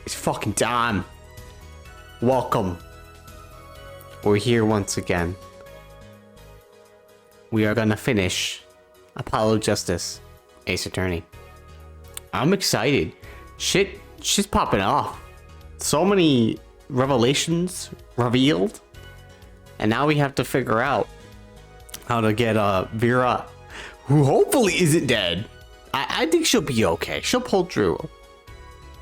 It's fucking time. Welcome. We're here once again. We are gonna finish Apollo Justice, Ace Attorney. I'm excited. Shit's popping off. So many revelations revealed. And now we have to figure out how to get Vera, who hopefully isn't dead. I think she'll be okay. She'll pull through.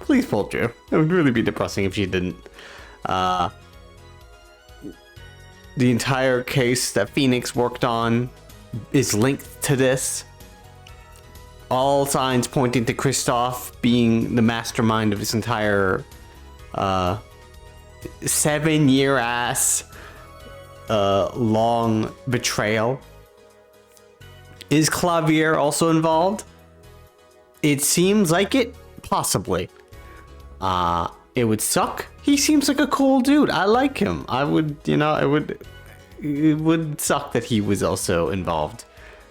Please pull through. It would really be depressing if she didn't. The entire case that Phoenix worked on is linked to this. All signs pointing to Kristoff being the mastermind of this entire 7-year ass long betrayal. Is Clavier also involved? It seems like it, possibly. It would suck. He seems like a cool dude. I like him. I would, it would suck that he was also involved,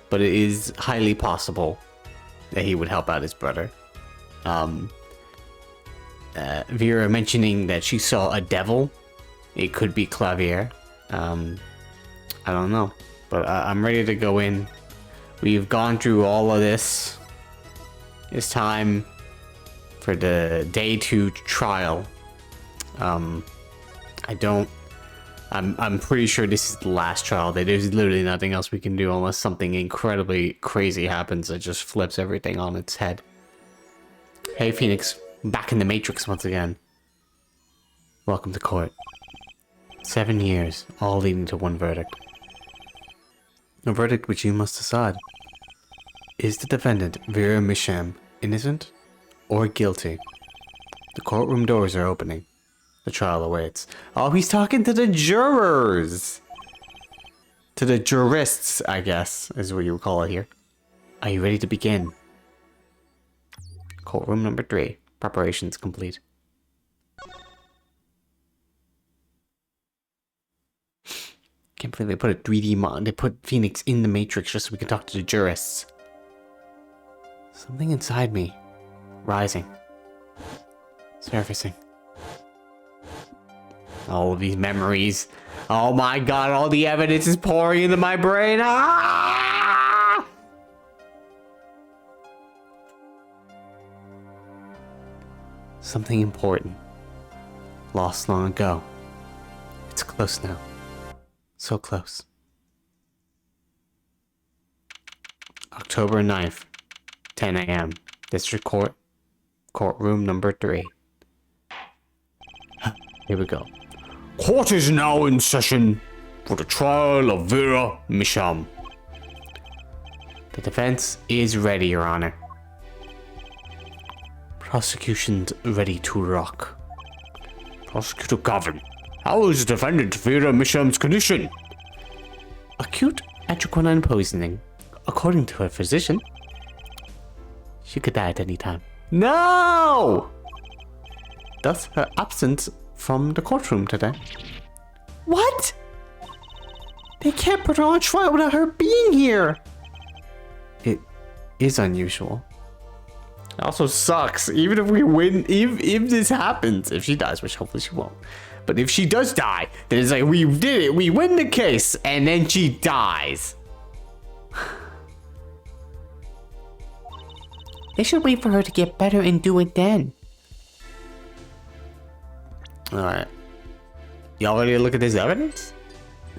but it is highly possible that he would help out his brother. Vera mentioning that she saw a devil. It could be Clavier. I don't know, but I'm ready to go in. We've gone through all of this. It's time for the day 2 trial. I'm pretty sure this is the last trial. There's literally nothing else we can do unless something incredibly crazy happens that just flips everything on its head. Hey, Phoenix, back in the Matrix once again. Welcome to court. 7 years, all leading to one verdict. A verdict which you must decide. Is the defendant, Vera Misham, innocent or guilty? The courtroom doors are opening. The trial awaits. Oh, he's talking to the jurors! To the jurists, I guess, is what you would call it here. Are you ready to begin? Courtroom number 3. Preparations complete. Can't believe they put a 3D mod. They put Phoenix in the Matrix just so we can talk to the jurists. Something inside me. Rising. Surfacing. All of these memories. Oh my god, all the evidence is pouring into my brain. Ah! Something important. Lost long ago. It's close now. So close. October 9th, 10 a.m. District Court, courtroom number 3. Here we go. Court is now in session for the trial of Vera Misham. The defense is ready, Your Honor. Prosecution's ready to rock. Prosecutor Gavin, how is the defendant Vera Misham's condition? Acute atroquinine poisoning. According to her physician, she could die at any time. No! Thus, her absence from the courtroom today. What? They can't put her on trial without her being here. It is unusual. It also sucks. Even if we win, if this happens, if she dies, which hopefully she won't. But if she does die, then it's like, we did it. We win the case, and then she dies. They should wait for her to get better and do it then. Alright. Y'all ready to look at this evidence?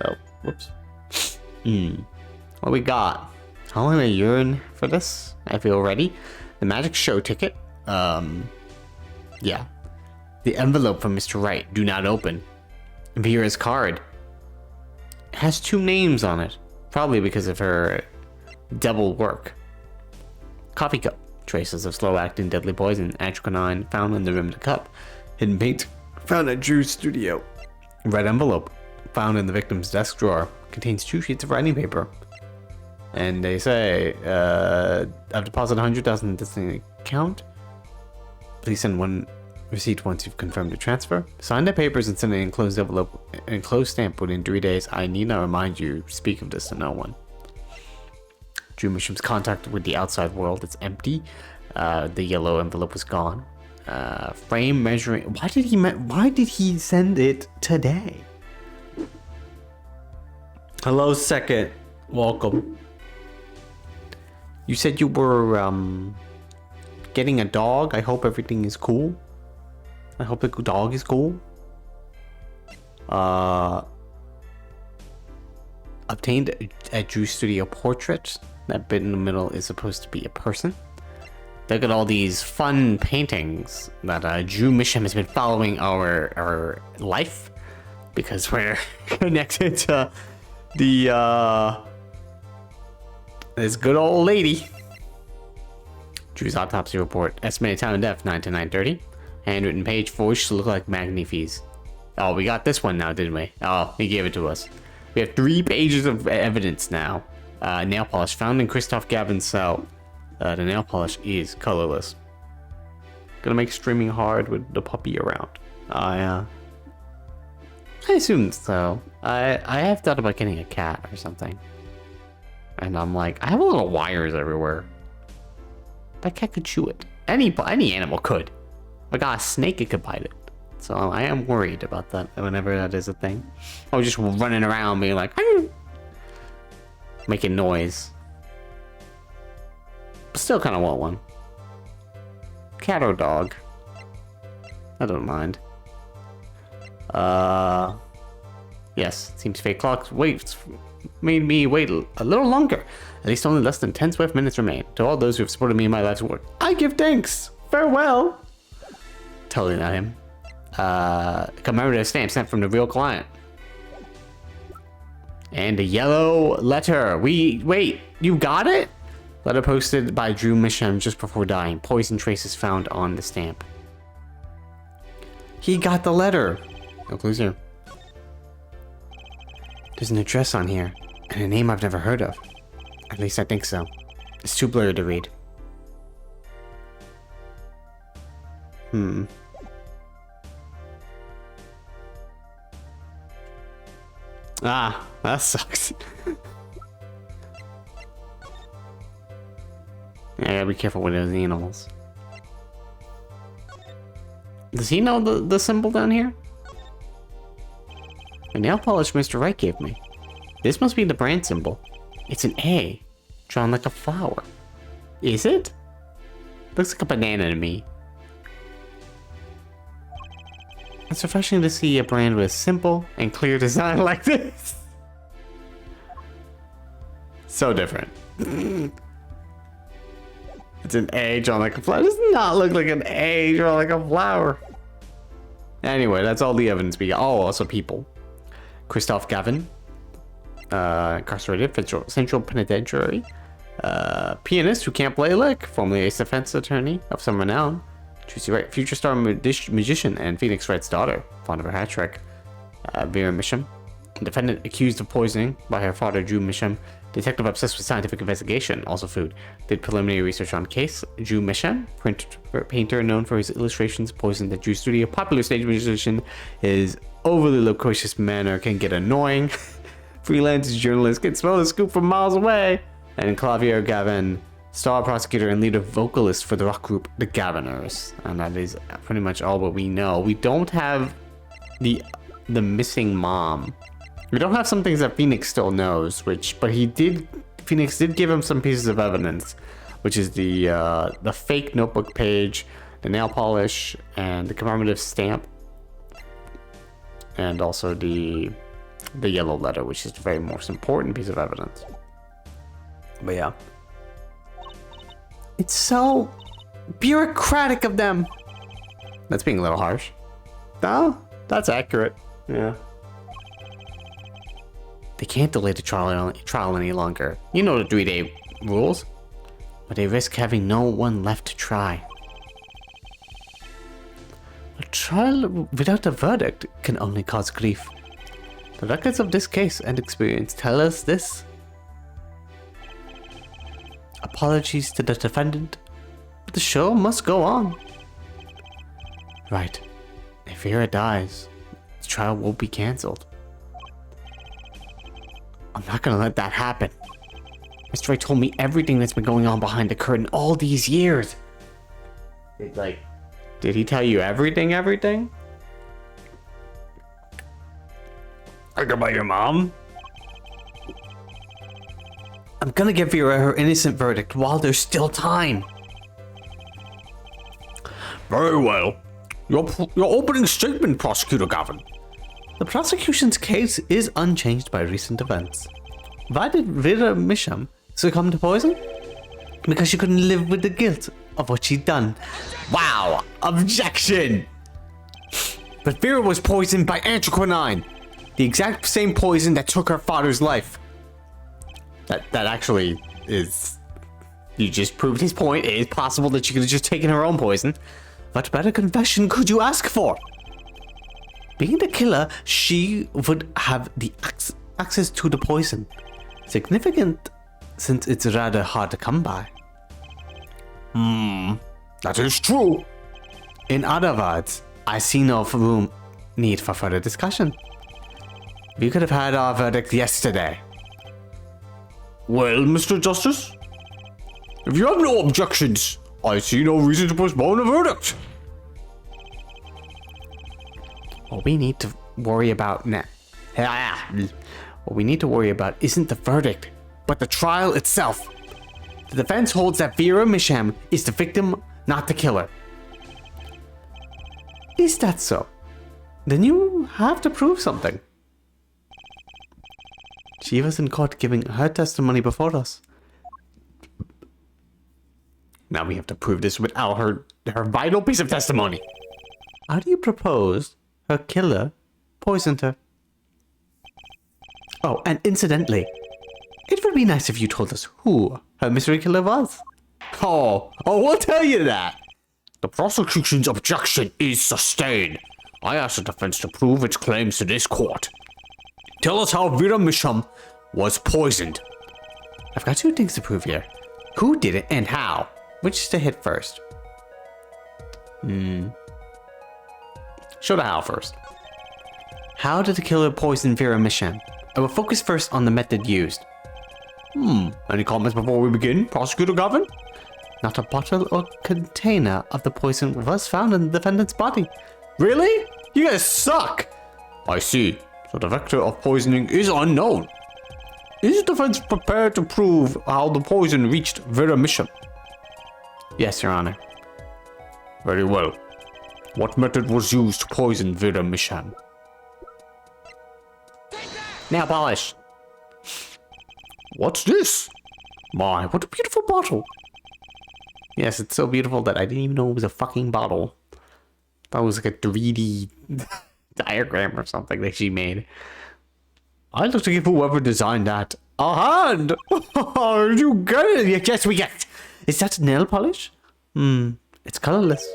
Oh, whoops. What we got? How long am I urine for this? I feel ready. The magic show ticket. Yeah. The envelope from Mr. Wright. Do not open. Vera's card. It has 2 names on it. Probably because of her double work. Coffee cup. Traces of slow-acting deadly poison. Atroquinine found in the rim of the cup. Hidden paint. Found at Drew's studio. Red envelope. Found in the victim's desk drawer. Contains 2 sheets of writing paper. And they say, I've deposited 100,000 in this account. Please send one receipt once you've confirmed the transfer. Sign the papers and send an enclosed envelope, enclosed stamp within 3 days. I need not remind you, speak of this to no one. Drew Misham's contact with the outside world is empty. The yellow envelope was gone. Frame measuring. Why did he send it today? Hello, second. Welcome. You said you were getting a dog. I hope everything is cool. I hope the dog is cool. Obtained a Drew Studio portrait. That bit in the middle is supposed to be a person. Look at all these fun paintings that Drew Misham has been following our life because we're connected to the this good old lady. Drew's autopsy report. Estimated time of death 9 to 9:30. Handwritten page forged to look like magnifies. Oh, we got this one now, didn't we? Oh, he gave it to us. We have 3 pages of evidence now. Nail polish found in Christoph Gavin's cell. The nail polish is colorless. Gonna make streaming hard with the puppy around. I assume so. I have thought about getting a cat or something. And I'm like, I have little wires everywhere. That cat could chew it. Any animal could. If I got a snake, it could bite it. So I am worried about that whenever that is a thing. I was just running around being like, making noise. But still kind of want one. Cat or dog. I don't mind. Yes, seems fake clocks made me wait a little longer. At least only less than 10 swift minutes remain. To all those who have supported me in my life's work, I give thanks. Farewell. Totally not him. Commemorative stamp sent from the real client. And a yellow letter. Wait, you got it? Letter posted by Drew Misham just before dying. Poison traces found on the stamp. He got the letter. No clues here. There's an address on here, and a name I've never heard of. At least I think so. It's too blurry to read. Ah, that sucks. Yeah, I gotta be careful with those animals. Does he know the symbol down here? A nail polish Mr. Wright gave me. This must be the brand symbol. It's an A, drawn like a flower. Is it? Looks like a banana to me. It's refreshing to see a brand with simple and clear design like this. So different. It's an A drawn like a flower. It does not look like an A drawn like a flower. Anyway, that's all the evidence we got. Oh, also people. Christoph Gavin, incarcerated, Central Penitentiary. Pianist who can't play a lick, formerly a defense attorney of some renown. Tracy Wright, future star magician and Phoenix Wright's daughter, fond of her hat trick. Vera Misham, defendant accused of poisoning by her father, Drew Misham. Detective obsessed with scientific investigation, also food. Did preliminary research on case. Drew Misham, painter known for his illustrations, poisoned at Drew Studio. Popular stage musician, his overly loquacious manner can get annoying. Freelance journalist can smell the scoop from miles away. And Clavier Gavin, star prosecutor and leader vocalist for the rock group The Gaviners. And that is pretty much all what we know. We don't have the missing mom. We don't have some things that Phoenix still knows, but Phoenix did give him some pieces of evidence, which is the fake notebook page, the nail polish, and the commemorative stamp, and also the yellow letter, which is the very most important piece of evidence. But yeah. It's so bureaucratic of them. That's being a little harsh. No, that's accurate. Yeah. They can't delay the trial any longer. You know the 3-day rules. But they risk having no one left to try. A trial without a verdict can only cause grief. The records of this case and experience tell us this. Apologies to the defendant, but the show must go on. Right. If Vera dies, the trial will be cancelled. I'm not gonna let that happen. Mr. Wright told me everything that's been going on behind the curtain all these years. It's like, Did he tell you everything? Think about your mom? I'm gonna give Vera her innocent verdict while there's still time. Very well. Your opening statement, Prosecutor Gavin. The prosecution's case is unchanged by recent events. Why did Vera Misham succumb to poison? Because she couldn't live with the guilt of what she'd done. Wow! Objection! But Vera was poisoned by anthraquinine, the exact same poison that took her father's life. That actually is... You just proved his point. It is possible that she could have just taken her own poison. What better confession could you ask for? Being the killer, she would have the access to the poison. Significant, since it's rather hard to come by. That is true. In other words, I see no need for further discussion. We could have had our verdict yesterday. Well, Mr. Justice, if you have no objections, I see no reason to postpone a verdict. What we need to worry about now... What we need to worry about isn't the verdict, but the trial itself. The defense holds that Vera Misham is the victim, not the killer. Is that so? Then you have to prove something. She was in court giving her testimony before us. Now we have to prove this without her vital piece of testimony. How do you propose her killer poisoned her? Oh, and incidentally, it would be nice if you told us who her mystery killer was. Oh, we'll tell you that. The prosecution's objection is sustained. I asked the defense to prove its claims to this court. Tell us how Vera Misham was poisoned. I've got two things to prove here. Who did it and how? Which to hit first? Show the how first. How did the killer poison Vera Misham? I will focus first on the method used. Any comments before we begin, Prosecutor Gavin? Not a bottle or container of the poison was found in the defendant's body. Really? You guys suck! I see. So the vector of poisoning is unknown. Is the defense prepared to prove how the poison reached Vera Misham? Yes, Your Honor. Very well. What method was used to poison Vera Misham? Nail polish. What's this? My, what a beautiful bottle. Yes, it's so beautiful that I didn't even know it was a fucking bottle. That was like a 3D diagram or something that she made. I'd like to give whoever designed that a hand. You get it? Yes, we get it. Is that nail polish? It's colorless.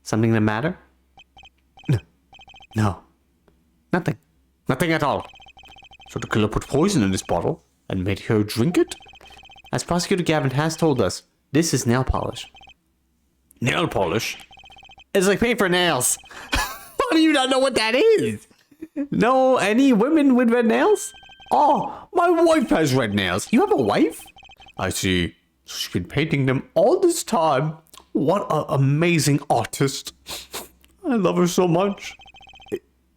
Something the matter? No. Nothing. Nothing at all. So the killer put poison in this bottle and made her drink it? As Prosecutor Gavin has told us, this is nail polish. Nail polish? It's like paint for nails. How do you not know what that is? No, any women with red nails? Oh, my wife has red nails. You have a wife? I see. She's been painting them all this time. What an amazing artist. I love her so much.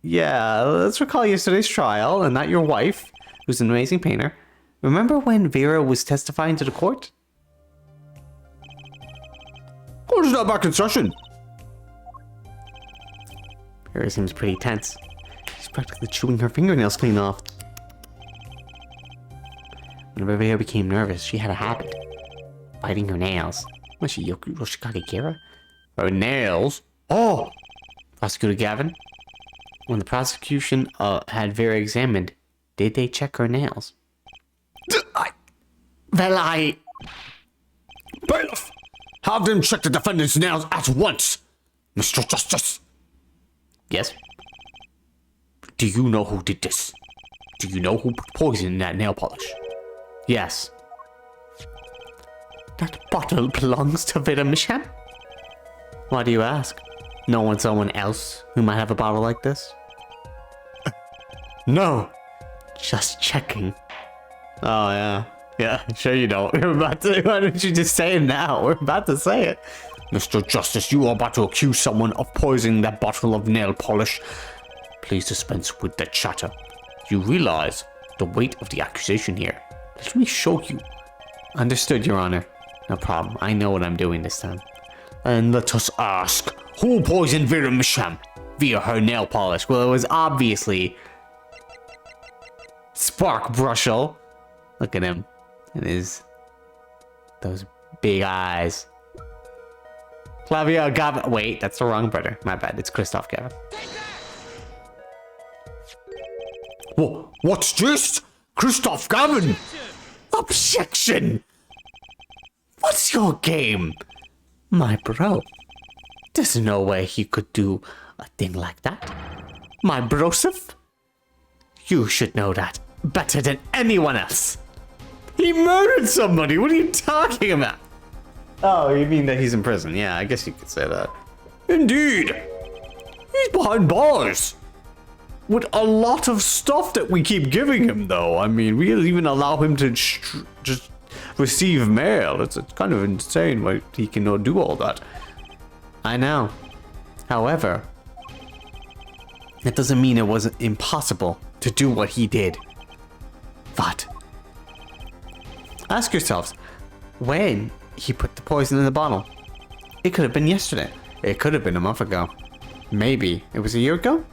Yeah, let's recall yesterday's trial and not your wife, who's an amazing painter. Remember when Vera was testifying to the court? Court is not back in session. Vera seems pretty tense. She's practically chewing her fingernails clean off. Whenever Vera became nervous, she had a habit. Biting her nails. Was she Yoshikage Kira? Her nails? Oh! Prosecutor Gavin? When the prosecution had Vera examined, did they check her nails? Bailiff! Have them check the defendant's nails at once! Mr. Justice! Yes? Do you know who did this? Do you know who put poison in that nail polish? Yes. That bottle belongs to Vera Misham? Why do you ask? No one, someone else who might have a bottle like this? No. Just checking. Oh, yeah. Yeah, sure you don't. We're about to... Why don't you just say it now? We're about to say it. Mr. Justice, you are about to accuse someone of poisoning that bottle of nail polish. Please dispense with that chatter. You realize the weight of the accusation here. Let me show you. Understood, Your Honor. No problem. I know what I'm doing this time. And let us ask, who poisoned Vera Misham via her nail polish? Well, it was obviously Spark Brushel. Look at him and those big eyes. Flavia Gavin. Wait, that's the wrong brother. My bad. It's Christoph Gavin. What's this? Christoph Gavin? Objection! What's your game? My bro. There's no way he could do a thing like that. My brosif? You should know that better than anyone else. He murdered somebody. What are you talking about? Oh, you mean that he's in prison? Yeah, I guess you could say that. Indeed. He's behind bars. With a lot of stuff that we keep giving him, though. I mean, we even allow him to just receive mail. It's kind of insane why he can do all that. I know. However, that doesn't mean it wasn't impossible to do what he did. But ask yourselves, when he put the poison in the bottle? It could have been yesterday. It could have been a month ago. Maybe it was a year ago?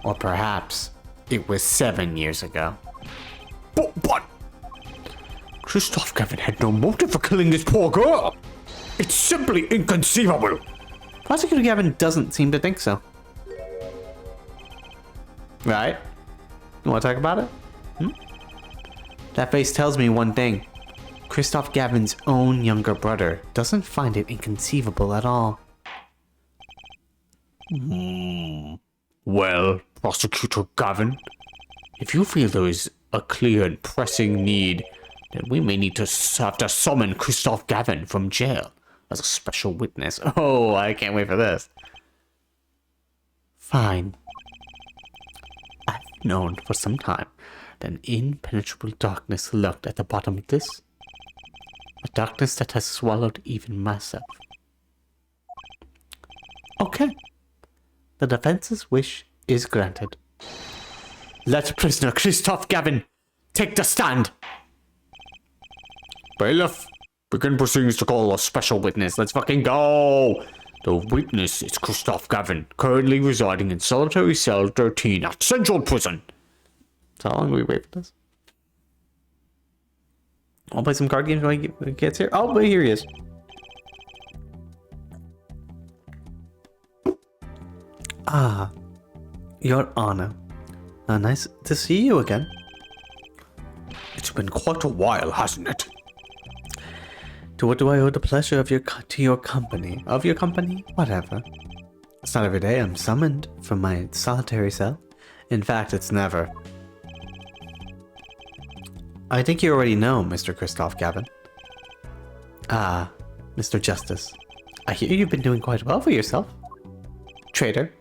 Or perhaps it was 7 years ago. But Christoph Gavin had no motive for killing this poor girl. It's simply inconceivable. Prosecutor Gavin doesn't seem to think so. Right? You want to talk about it? That face tells me one thing. Christoph Gavin's own younger brother doesn't find it inconceivable at all. Well, Prosecutor Gavin, if you feel there is a clear and pressing need, then we may need to have to summon Christoph Gavin from jail as a special witness. Oh, I can't wait for this. Fine. I've known for some time that an impenetrable darkness lurked at the bottom of this. A darkness that has swallowed even myself. Okay. The defense's wish is granted. Let prisoner Christoph Gavin take the stand. Bailiff, begin proceedings to call a special witness. Let's fucking go. The witness is Christoph Gavin, currently residing in solitary cell 13 at Central Prison. So how long do we wait for this? I'll play some card games when he gets here. Oh, but here he is. Ah, Your Honor. Nice to see you again. It's been quite a while, hasn't it? To what do I owe the pleasure of your company? Of your company? Whatever. It's not every day I'm summoned from my solitary cell. In fact, it's never. I think you already know, Mr. Christoph Gavin. Ah, Mr. Justice. I hear you've been doing quite well for yourself. Traitor.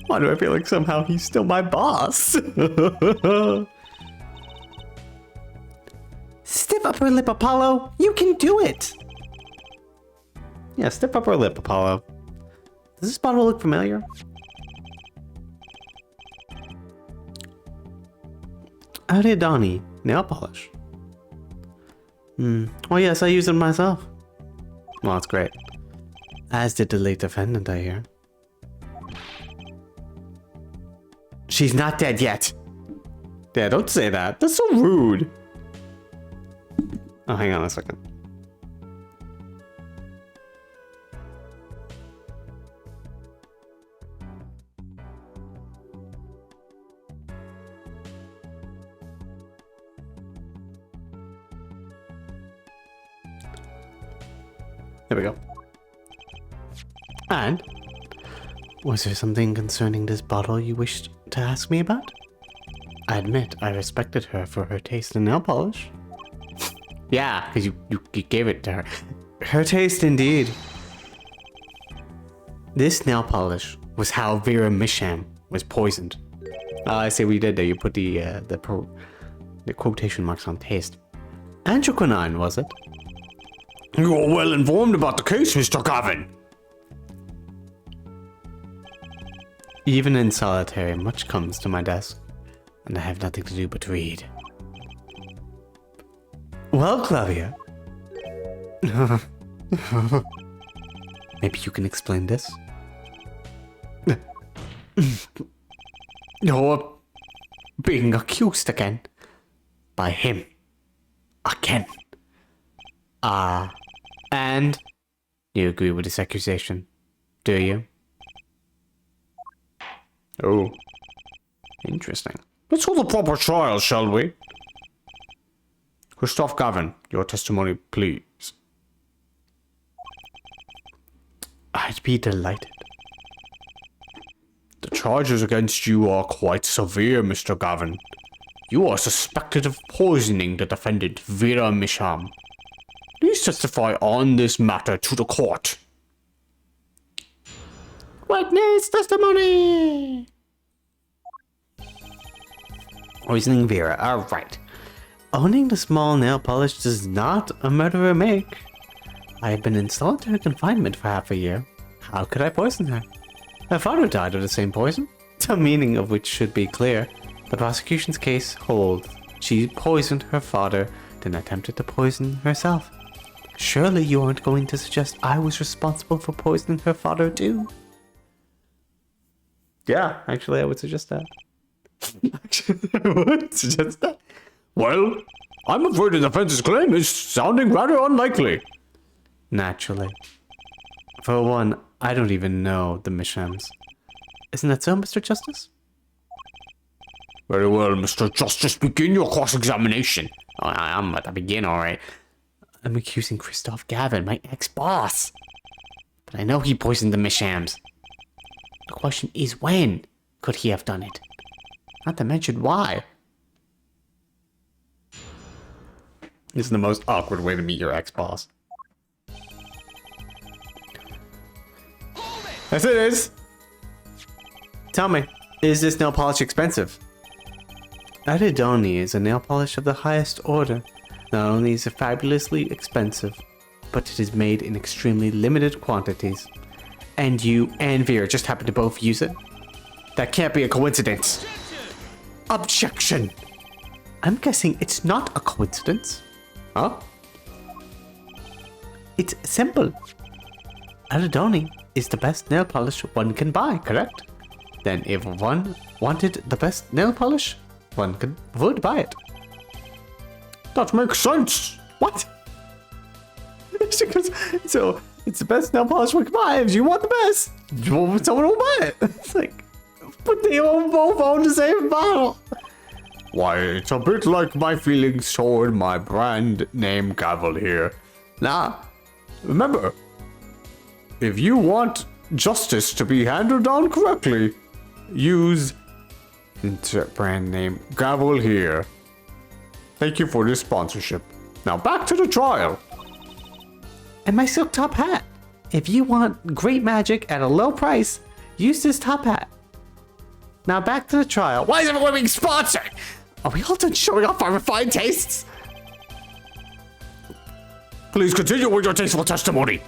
Why do I feel like somehow he's still my boss? Stiff upper lip, Apollo. You can do it. Yeah, stiff upper lip, Apollo. Does this bottle look familiar? Ariadani nail polish. Oh yes, I use it myself. Well, that's great. As did the late defendant, I hear. She's not dead yet. Yeah, don't say that. That's so rude. Oh, hang on a second. There we go. And was there something concerning this bottle you wished to ask me about? I admit I respected her for her taste in nail polish. Yeah, because you gave it to her. Her taste indeed. This nail polish was how Vera Misham was poisoned. I say we did there. You put the quotation marks on taste. Androquinine, was it? You are well informed about the case, Mr. Gavin. Even in solitary, much comes to my desk, and I have nothing to do but read. Well, Claudia. Maybe you can explain this? You're being accused again. By him. Again. And you agree with this accusation, do you? Oh. Interesting. Let's hold a proper trial, shall we? Christoph Gavin, your testimony, please. I'd be delighted. The charges against you are quite severe, Mr. Gavin. You are suspected of poisoning the defendant, Vera Misham. Please testify on this matter to the court. Witness testimony! Poisoning Vera, alright. Owning the small nail polish does not a murderer make. I have been in solitary confinement for half a year. How could I poison her? Her father died of the same poison, the meaning of which should be clear. The prosecution's case holds. She poisoned her father, then attempted to poison herself. Surely you aren't going to suggest I was responsible for poisoning her father too? Yeah, actually I would suggest that. I would suggest that. Well, I'm afraid the defense's claim is sounding rather unlikely. Naturally. For one, I don't even know the Mishams. Isn't that so, Mr. Justice? Very well, Mr. Justice, begin your cross-examination. Oh, I'm about to begin, alright. I'm accusing Christoph Gavin, my ex-boss. But I know he poisoned the Mishams. The question is when could he have done it? Not to mention why. This is the most awkward way to meet your ex-boss. Yes, it is. Tell me, is this nail polish expensive? Adidoni is a nail polish of the highest order. Not only is it fabulously expensive, but it is made in extremely limited quantities. And you and Vera just happen to both use it? That can't be a coincidence. Objection! I'm guessing it's not a coincidence. Huh? It's simple. Adidoni is the best nail polish one can buy, correct? Then if one wanted the best nail polish, one would buy it. That makes sense. What? So it's the best nail polish we can buy. If you want the best, someone will buy it. It's like, but they both own the same bottle. Why, it's a bit like my feelings toward my brand name Gavel here. Now, remember, if you want justice to be handled down correctly, use insert brand name Gavel here. Thank you for this sponsorship. Now back to the trial. And my silk top hat. If you want great magic at a low price, use this top hat. Now back to the trial. Why is everyone being sponsored? Are we all done showing off our refined tastes? Please continue with your tasteful testimony.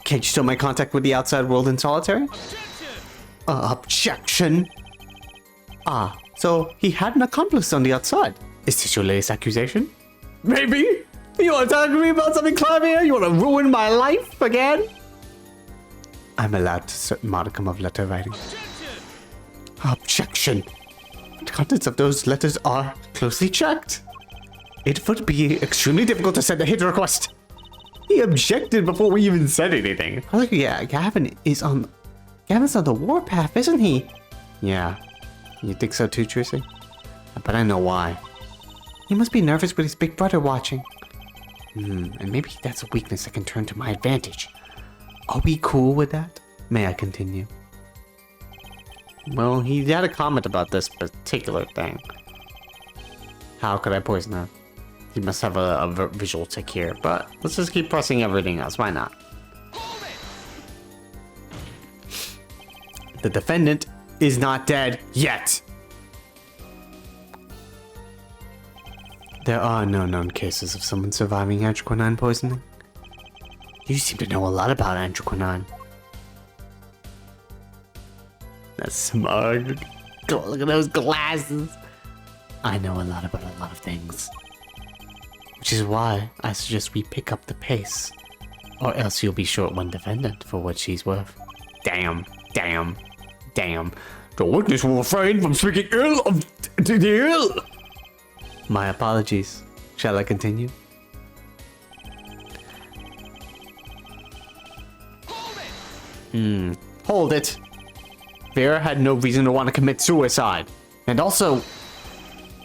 Can't you still make contact with the outside world in solitary? Objection. Ah, so he had an accomplice on the outside. Is this your latest accusation? Maybe. You want to talk to me about something clever here? You want to ruin my life again? I'm allowed to certain modicum of letter writing. Objection. The contents of those letters are closely checked. It would be extremely difficult to send a hit request. He objected before we even said anything. Oh, yeah, Gavin's on the warpath, isn't he? Yeah. You think so too, Tracy? But I know why. He must be nervous with his big brother watching. And maybe that's a weakness I can turn to my advantage. Are we cool with that? May I continue? Well, he had a comment about this particular thing. How could I poison her? He must have a visual tick here, but let's just keep pressing everything else. Why not? The defendant is not dead yet. There are no known cases of someone surviving anthraquinine poisoning. You seem to know a lot about anthraquinine. That's smart. Look at those glasses. I know a lot about a lot of things. Which is why I suggest we pick up the pace. Or else you'll be short one defendant for what she's worth. Damn. The witness will refrain from speaking ill of the ill. My apologies. Shall I continue? Hold it. Vera had no reason to want to commit suicide. And also,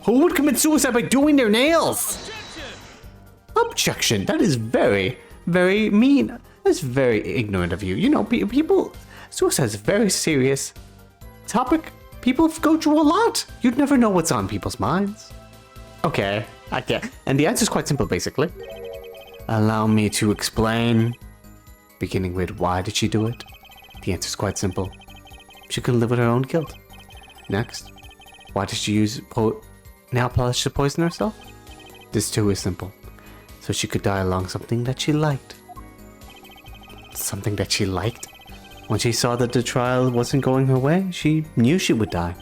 who would commit suicide by doing their nails? Objection. That is very, very mean. That's very ignorant of you. You know, people, suicide is a very serious topic. People go through a lot. You'd never know what's on people's minds. Okay, I get. And the answer is quite simple, basically. Allow me to explain. Beginning with why did she do it? The answer is quite simple. She couldn't live with her own guilt. Next, why did she use nail polish to poison herself? This too is simple. So she could die along something that she liked. Something that she liked? When she saw that the trial wasn't going her way, she knew she would die.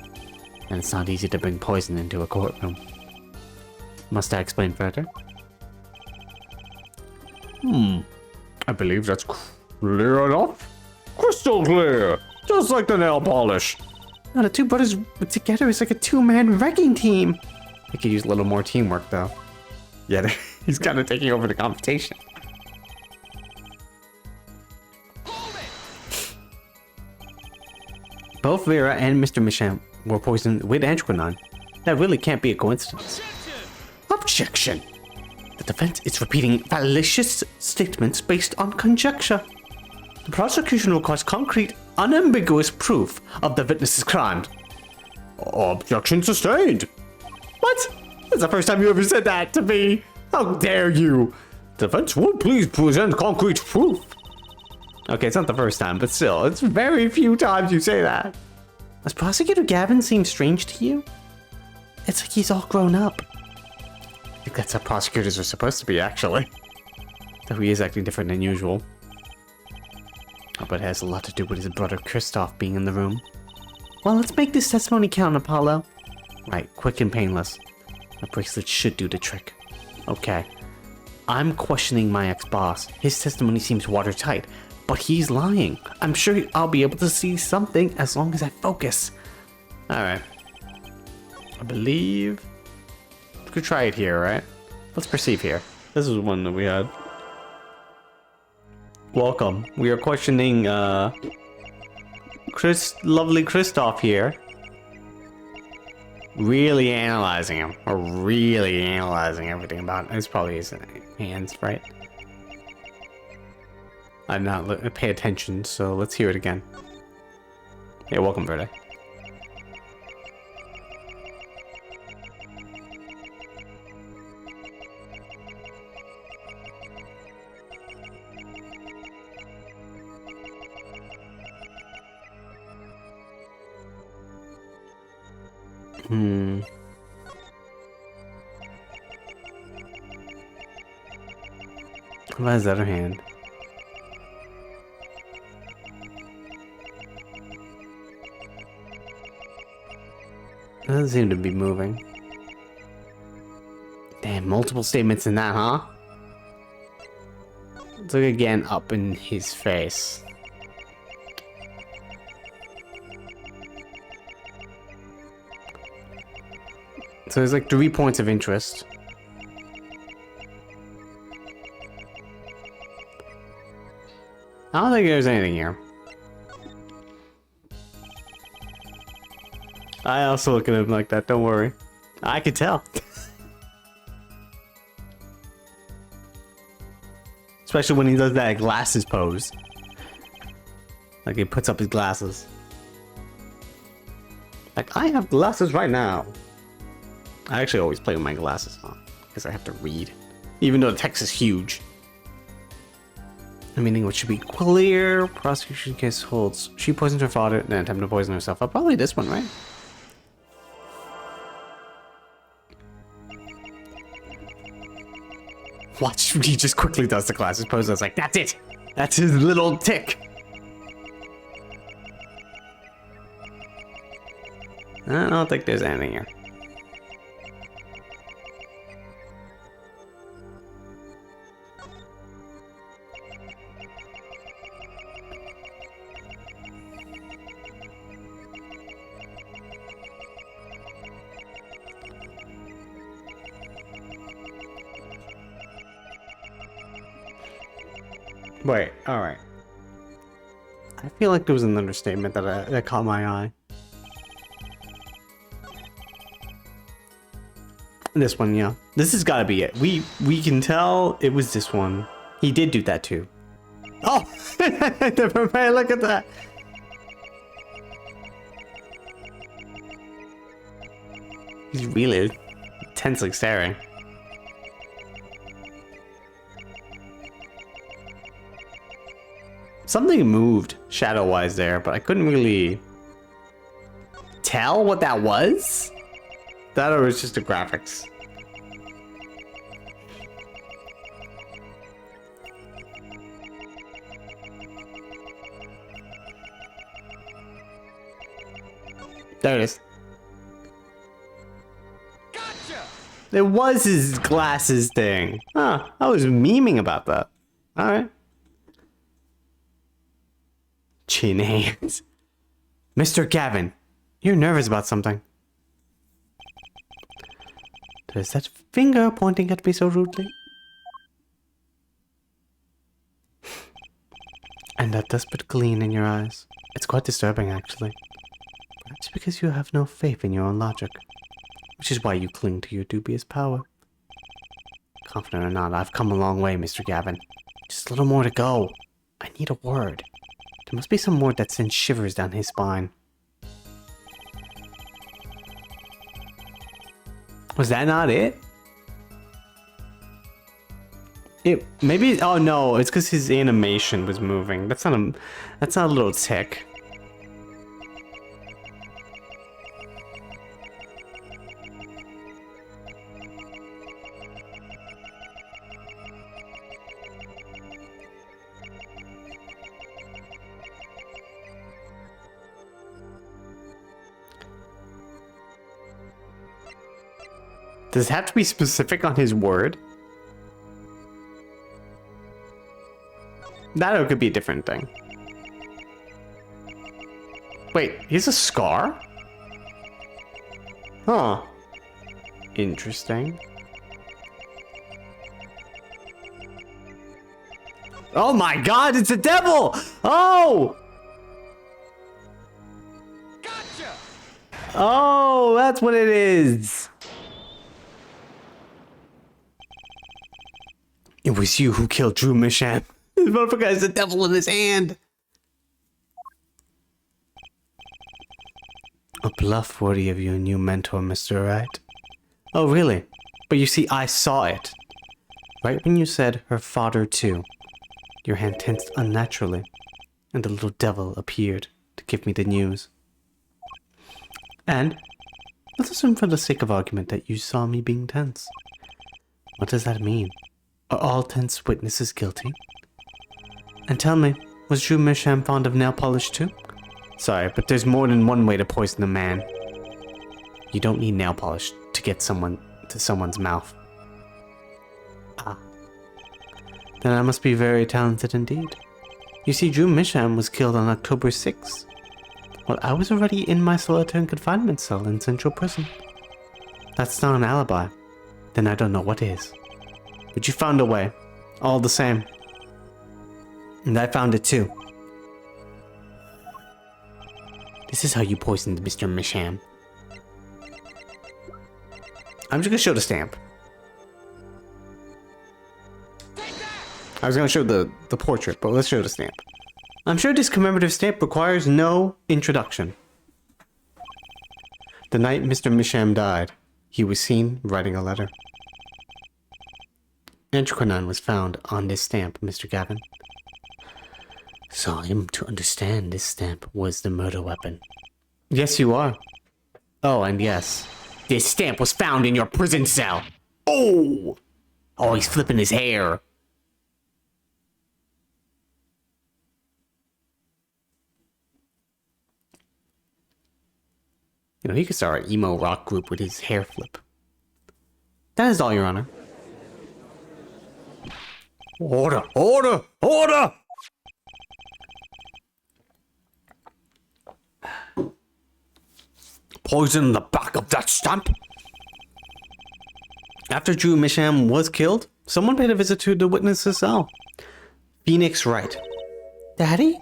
And it's not easy to bring poison into a courtroom. Must I explain further? I believe that's clear enough. Crystal clear! Just like the nail polish. Now the two brothers together is like a two-man wrecking team. They could use a little more teamwork though. Yeah, he's kind of taking over the competition. Both Vera and Mr. Misham were poisoned with anthraquinine. That really can't be a coincidence. Objection! The defense is repeating fallacious statements based on conjecture. The prosecution requires concrete, unambiguous proof of the witness's crime. Objection sustained. What? That's the first time you ever said that to me. How dare you? Defense would please present concrete proof. Okay, it's not the first time, but still, it's very few times you say that. Does Prosecutor Gavin seem strange to you? It's like he's all grown up. I think that's how prosecutors are supposed to be, actually. Though he is acting different than usual. Oh, but it has a lot to do with his brother Kristoff being in the room. Well, let's make this testimony count, Apollo. Right, quick and painless. The bracelet should do the trick. Okay. I'm questioning my ex-boss. His testimony seems watertight, but he's lying. I'm sure I'll be able to see something as long as I focus. Alright. I believe... we could try it here, right? Let's perceive here. This is one that we had. Welcome. We are questioning, lovely Kristoff here. Really analyzing him. Or really analyzing everything about him. It's probably his hands, right? I'm not pay attention, so let's hear it again. Yeah, welcome, Verde. What is the other hand? It doesn't seem to be moving. Damn, multiple statements in that, huh? Let's look again up in his face. So there's like 3 points of interest. I don't think there's anything here. I also look at him like that, don't worry. I could tell. Especially when he does that glasses pose. Like he puts up his glasses. Like, I have glasses right now. I actually always play with my glasses on, because I have to read. Even though the text is huge. Meaning what should be clear. Prosecution case holds. She poisoned her father and then attempted to poison herself. Oh, probably this one, right? Watch, he just quickly does the glasses pose. I was like, that's it. That's his little tick. I don't think there's anything here. Wait, alright. I feel like there was an understatement that caught my eye. This one, yeah. This has got to be it. We can tell it was this one. He did do that too. Oh! Never mind, look at that. He's really intensely staring. Something moved shadow-wise there, but I couldn't really tell what that was. That or it was just the graphics. There it is. Gotcha! It was his glasses thing. Huh, I was memeing about that. Alright. Chin hands. Mr. Gavin, you're nervous about something. There's that finger pointing at me so rudely. And that desperate gleam in your eyes. It's quite disturbing, actually. Perhaps because you have no faith in your own logic. Which is why you cling to your dubious power. Confident or not, I've come a long way, Mr. Gavin. Just a little more to go. I need a word. There must be some word that sends shivers down his spine. Was that not it? Maybe, oh no, it's because his animation was moving. That's not a little tick. Does it have to be specific on his word? That or it could be a different thing. Wait, he has a scar? Huh. Interesting. Oh my god, it's a devil! Oh! Gotcha! Oh, that's what it is. It was you who killed Drew Misham. This motherfucker has the devil in his hand. A bluff worthy of your new mentor, Mr. Wright. Oh, really? But you see, I saw it. Right when you said her father too, your hand tensed unnaturally, and the little devil appeared to give me the news. And let's assume for the sake of argument that you saw me being tense. What does that mean? Are all tense witnesses guilty? And tell me, was Drew Misham fond of nail polish too? Sorry, but there's more than one way to poison a man. You don't need nail polish to get someone to someone's mouth. Ah. Then I must be very talented indeed. You see, Drew Misham was killed on October 6th. Well, I was already in my solitary confinement cell in Central Prison. That's not an alibi. Then I don't know what is. But you found a way, all the same. And I found it too. This is how you poisoned Mr. Misham. I'm just gonna show the stamp. I was gonna show the portrait, but let's show the stamp. I'm sure this commemorative stamp requires no introduction. The night Mr. Misham died, he was seen writing a letter. Antiquinine was found on this stamp, Mr. Gavin. So I am to understand this stamp was the murder weapon. Yes, you are. Oh, and yes, this stamp was found in your prison cell. Oh! Oh, he's flipping his hair. You know, he could start an emo rock group with his hair flip. That is all, Your Honor. Order! Order! Order! Poison in the back of that stamp? After Drew Misham was killed, someone paid a visit to the witness's cell. Phoenix Wright. Daddy?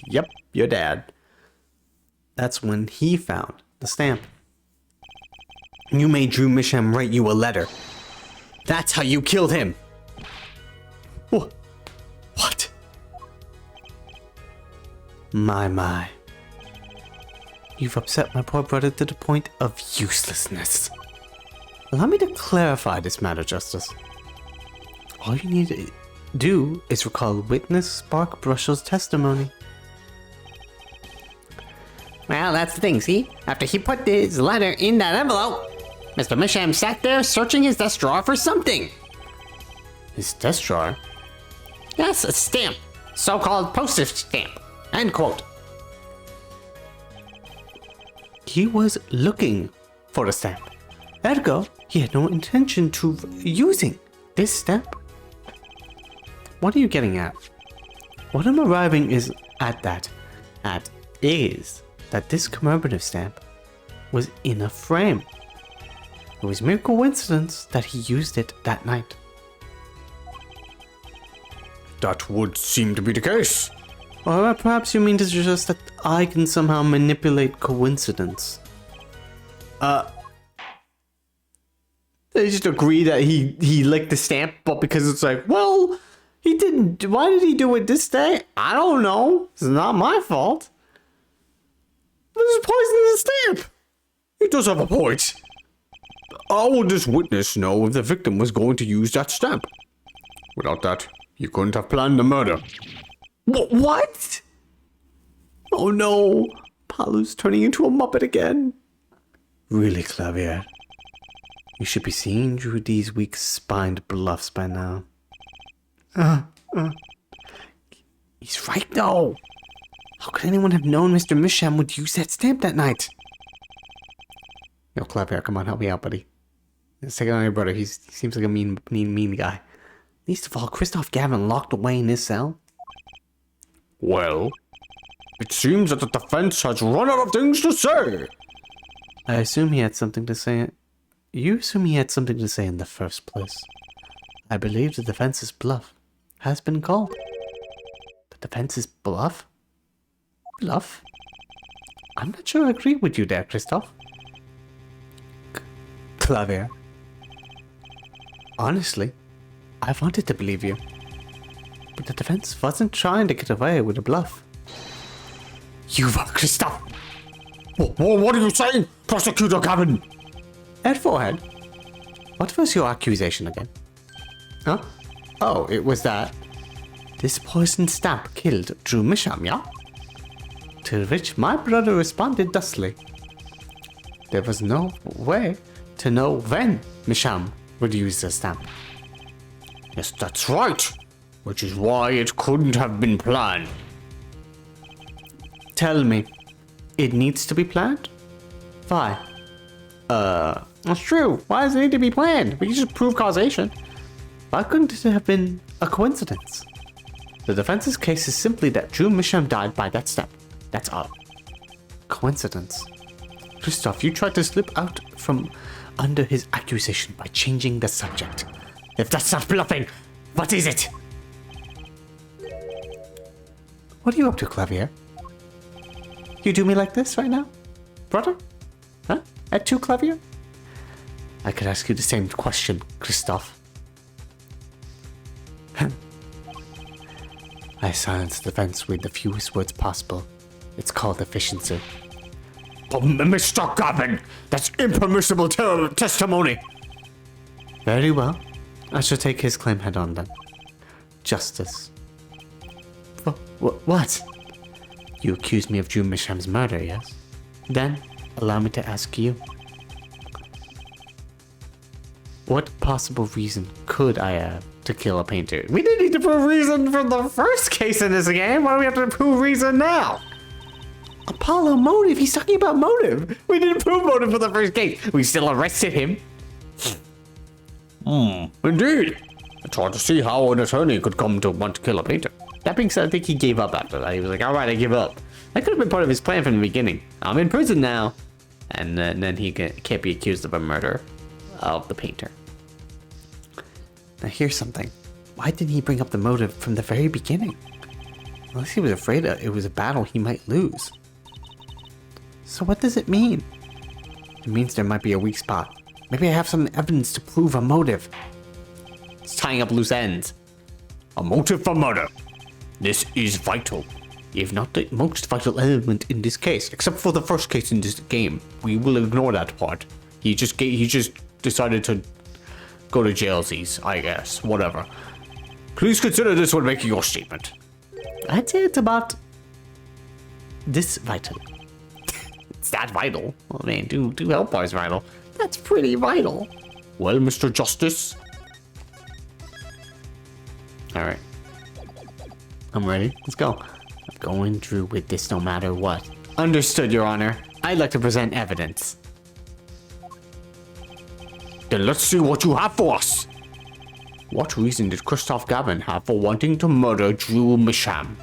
Yep, your dad. That's when he found the stamp. You made Drew Misham write you a letter. That's how you killed him. What? My. You've upset my poor brother to the point of uselessness. Allow me to clarify this matter, Justice. All you need to do is recall witness Spark Brushell's testimony. Well, that's the thing, see? After he put his letter in that envelope, Mr. Misham sat there searching his desk drawer for something. His desk drawer? Yes, a stamp. So-called postage stamp. End quote. He was looking for a stamp. Ergo, he had no intention to using this stamp. What are you getting at? What I'm arriving at is that this commemorative stamp was in a frame. It was mere coincidence that he used it that night. That would seem to be the case. Or perhaps you mean to suggest that I can somehow manipulate coincidence. They just agree that he licked the stamp, but because it's like, well, he didn't. Why did he do it this day? I don't know. It's not my fault. This is poisoning the stamp. He does have a point. How would this witness know if the victim was going to use that stamp? Without that, he couldn't have planned the murder. What? Oh no, Palu's turning into a Muppet again. Really, Clavier. You should be seeing through these weak-spined bluffs by now. He's right though. How could anyone have known Mr. Misham would use that stamp that night? Yo, Clavier, come on, help me out, buddy. Let's take it on your brother. He seems like a mean guy. Least of all, Christoph Gavin locked away in his cell. Well, it seems that the defense has run out of things to say. I assume he had something to say. You assume he had something to say in the first place. I believe the defense's bluff has been called. The defense's bluff? Bluff? I'm not sure I agree with you there, Christoph. Clavier. Honestly, I wanted to believe you. But the defense wasn't trying to get away with a bluff. You are Christoph! What are you saying, Prosecutor Gavin? Ed Forehead, what was your accusation again? Huh? Oh, it was that this poison stamp killed Drew Misham, yeah? To which my brother responded thusly. There was no way to know when Misham would use the stamp. Yes, that's right. Which is why it couldn't have been planned. Tell me, it needs to be planned? Why? That's true. Why does it need to be planned? We can just prove causation. Why couldn't it have been a coincidence? The defense's case is simply that Drew Misham died by that step. That's all. Coincidence. Christoph, you tried to slip out from under his accusation by changing the subject. If that's not bluffing, what is it? What are you up to, Clavier? You do me like this right now? Brother? Huh? At 2, Clavier? I could ask you the same question, Christoph. I silence the defense with the fewest words possible. It's called efficiency. But Mr. Gavin, that's impermissible testimony. Very well. I shall take his claim head on then. Justice. What? You accuse me of Drew Misham's murder, yes? Then, allow me to ask you. What possible reason could I have to kill a painter? We didn't need to prove reason for the first case in this game. Why do we have to prove reason now? Apollo motive. He's talking about motive. We didn't prove motive for the first case. We still arrested him. Indeed. It's hard to see how an attorney could come to want to kill a painter. That being said, I think he gave up after that. He was like, all right, I give up. That could have been part of his plan from the beginning. I'm in prison now. And then he can't be accused of a murder of the painter. Now here's something. Why didn't he bring up the motive from the very beginning? Unless he was afraid it was a battle he might lose. So what does it mean? It means there might be a weak spot. Maybe I have some evidence to prove a motive. It's tying up loose ends. A motive for murder. This is vital. If not the most vital element in this case, except for the first case in this game. We will ignore that part. He just decided to go to jailsies, I guess. Whatever. Please consider this when making your statement. I'd say it's about this vital. It's that vital. Oh man, two health bars vital. That's pretty vital. Well, Mr. Justice. Alright. I'm ready. Let's go. I'm going through with this no matter what. Understood, Your Honor. I'd like to present evidence. Then let's see what you have for us. What reason did Christoph Gavin have for wanting to murder Drew Misham?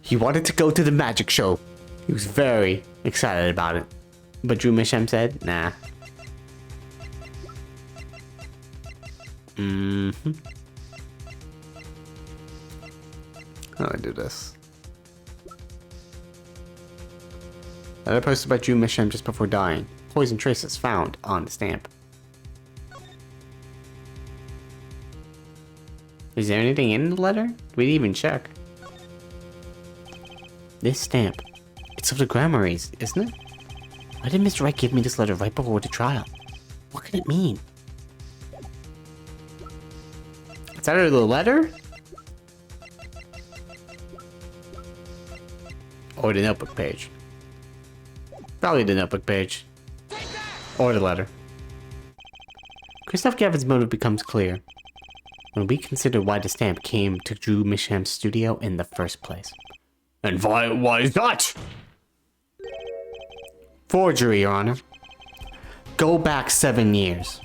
He wanted to go to the magic show. He was very excited about it. But Drew Misham said, nah. How do I do this? Letter posted by Drew Misham just before dying. Poison traces found on the stamp. Is there anything in the letter? We didn't even check. This stamp. It's of the Gramarys, isn't it? Why did Mr. Wright give me this letter right before the trial? What could it mean? It's either the letter or the notebook page. Probably the notebook page. Or the letter. Christoph Gavin's motive becomes clear when we consider why the stamp came to Drew Misham's studio in the first place. And why is that? Forgery, Your Honor. Go back 7 years.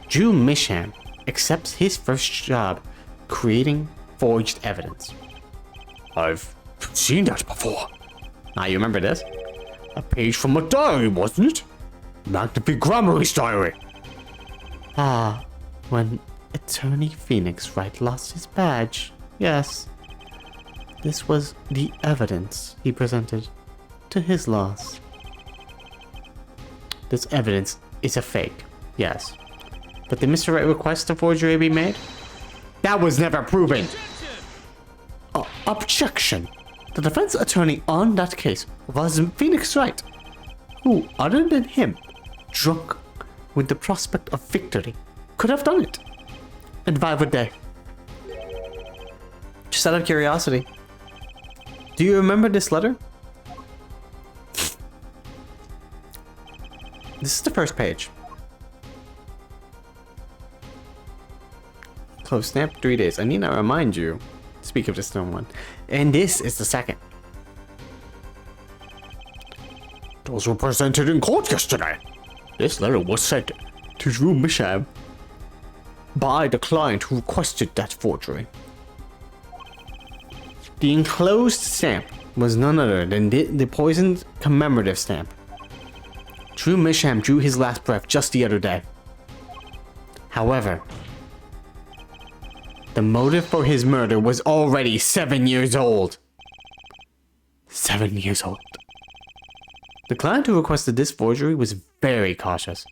Drew Misham accepts his first job creating forged evidence. I've seen that before. Ah, you remember this? A page from a diary, wasn't it? Magnifique Gramarys diary. Ah, when Attorney Phoenix Wright lost his badge. Yes. This was the evidence he presented to his loss. This evidence is a fake, yes. But did Mr. Wright request a forgery be made? That was never proven! Objection! The defense attorney on that case was Phoenix Wright, who, other than him, drunk with the prospect of victory, could have done it. And why would they? Just out of curiosity. Do you remember this letter? This is the first page. Close stamp, 3 days. I need not remind you. Speak of the stone one. And this is the second. Those were presented in court yesterday. This letter was sent to Drew Misham by the client who requested that forgery. The enclosed stamp was none other than the poisoned commemorative stamp. Drew Misham drew his last breath just the other day. However, the motive for his murder was already 7 years old. 7 years old. The client who requested this forgery was very cautious.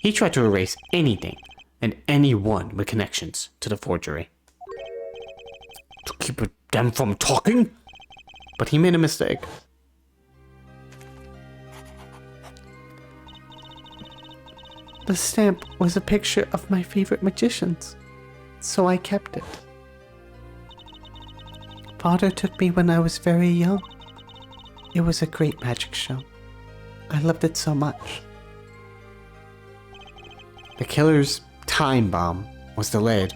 He tried to erase anything and anyone with connections to the forgery. To keep them from talking? But he made a mistake. The stamp was a picture of my favorite magicians, so I kept it. Father took me when I was very young. It was a great magic show. I loved it so much. The killer's time bomb was delayed.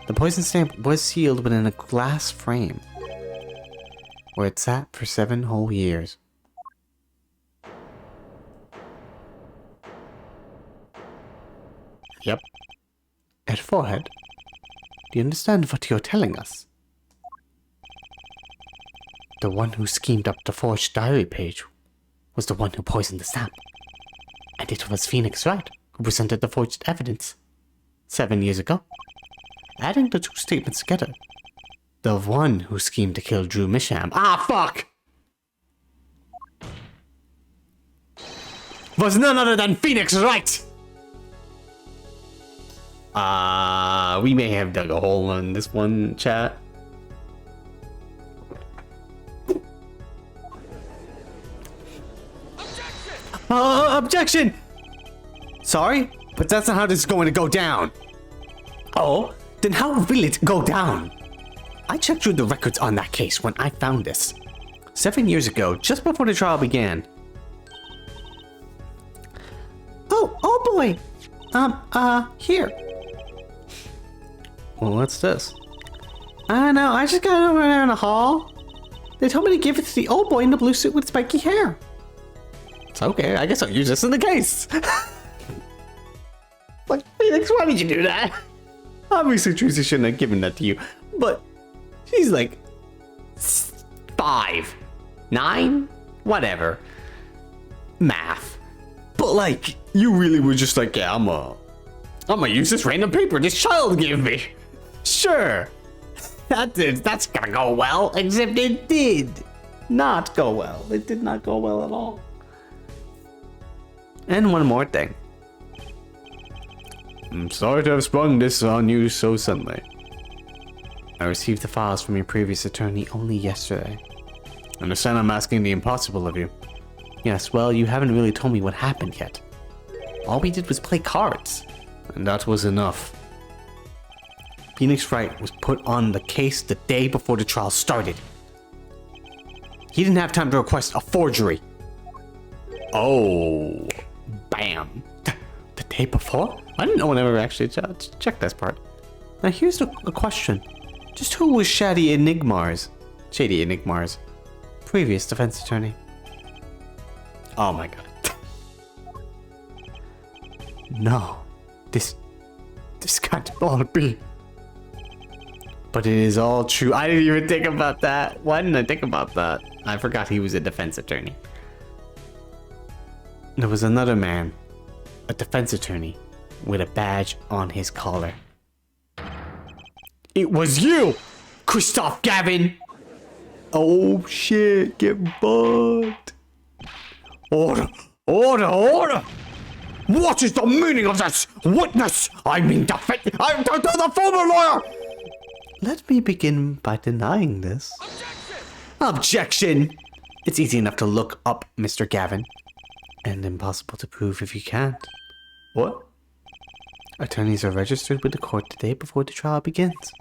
The poison stamp was sealed within a glass frame, where it sat for 7 whole years. Yep. At forehead, do you understand what you're telling us? The one who schemed up the forged diary page was the one who poisoned the stamp. And it was Phoenix Wright who presented the forged evidence 7 years ago. Adding the 2 statements together, the one who schemed to kill Drew Misham. Ah, fuck! Was none other than Phoenix Wright! We may have dug a hole in this one, chat. Objection! Sorry, but that's not how this is going to go down. Oh, then how will it go down? I checked through the records on that case when I found this. 7 years ago, just before the trial began. Oh boy. Here. Well, what's this? I don't know, I just got it over there in the hall. They told me to give it to the old boy in the blue suit with spiky hair. It's okay, I guess I'll use this in the case. Like, Phoenix, why did you do that? Obviously, Tracy shouldn't have given that to you, but she's like 5, 9, whatever. Math. But like, you really were just like, yeah, I'm gonna use this random paper this child gave me. Sure. That's gonna go well, except it did not go well. It did not go well at all. And one more thing. I'm sorry to have sprung this on you so suddenly. I received the files from your previous attorney only yesterday. I understand I'm asking the impossible of you. Yes, well, you haven't really told me what happened yet. All we did was play cards. And that was enough. Phoenix Wright was put on the case the day before the trial started. He didn't have time to request a forgery. Oh, bam. The day before? I didn't know one ever actually checked this part. Now here's a question. Just who was Shady Enigmar's previous defense attorney? Oh my god. No. This can't all be. But it is all true. I didn't even think about that. Why didn't I think about that? I forgot he was a defense attorney. There was another man, a defense attorney, with a badge on his collar. It was you, Christoph Gavin! Oh shit, get bugged. Order, order, order! What is the meaning of this? Witness! I mean defense! I'm the former lawyer! Let me begin by denying this. Objection! It's easy enough to look up Mr. Gavin. And impossible to prove if you can't. What? Attorneys are registered with the court the day before the trial begins.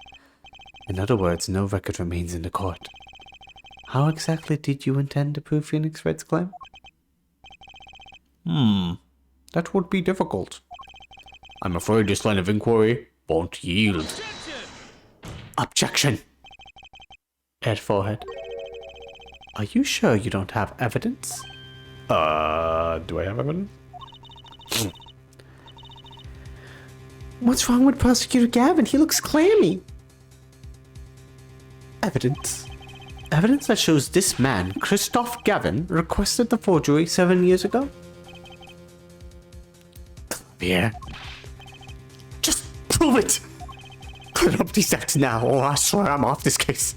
In other words, no record remains in the court. How exactly did you intend to prove Phoenix Wright's claim? That would be difficult. I'm afraid this line of inquiry won't yield. Objection! Ed forehead. Are you sure you don't have evidence? Do I have evidence? What's wrong with Prosecutor Gavin? He looks clammy. Evidence. Evidence that shows this man, Christoph Gavin, requested the forgery 7 years ago? Yeah. Just prove it! Put up these acts now, or I swear I'm off this case.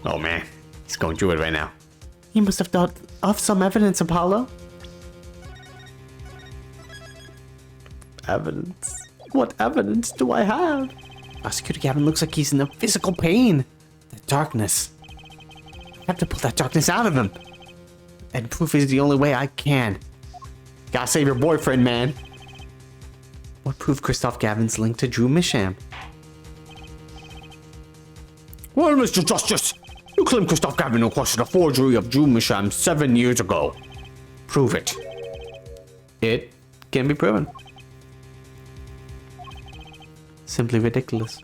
Oh man, he's going through it right now. You must have thought of some evidence, Apollo. Evidence? What evidence do I have? Prosecutor Gavin looks like he's in a physical pain. The darkness. I have to pull that darkness out of him. And proof is the only way I can. Gotta save your boyfriend, man. What proved Christoph Gavin's link to Drew Misham? Well, Mr. Justice, you claim Christoph Gavin requested a forgery of Drew Misham 7 years ago. Prove it. It can be proven. Simply ridiculous.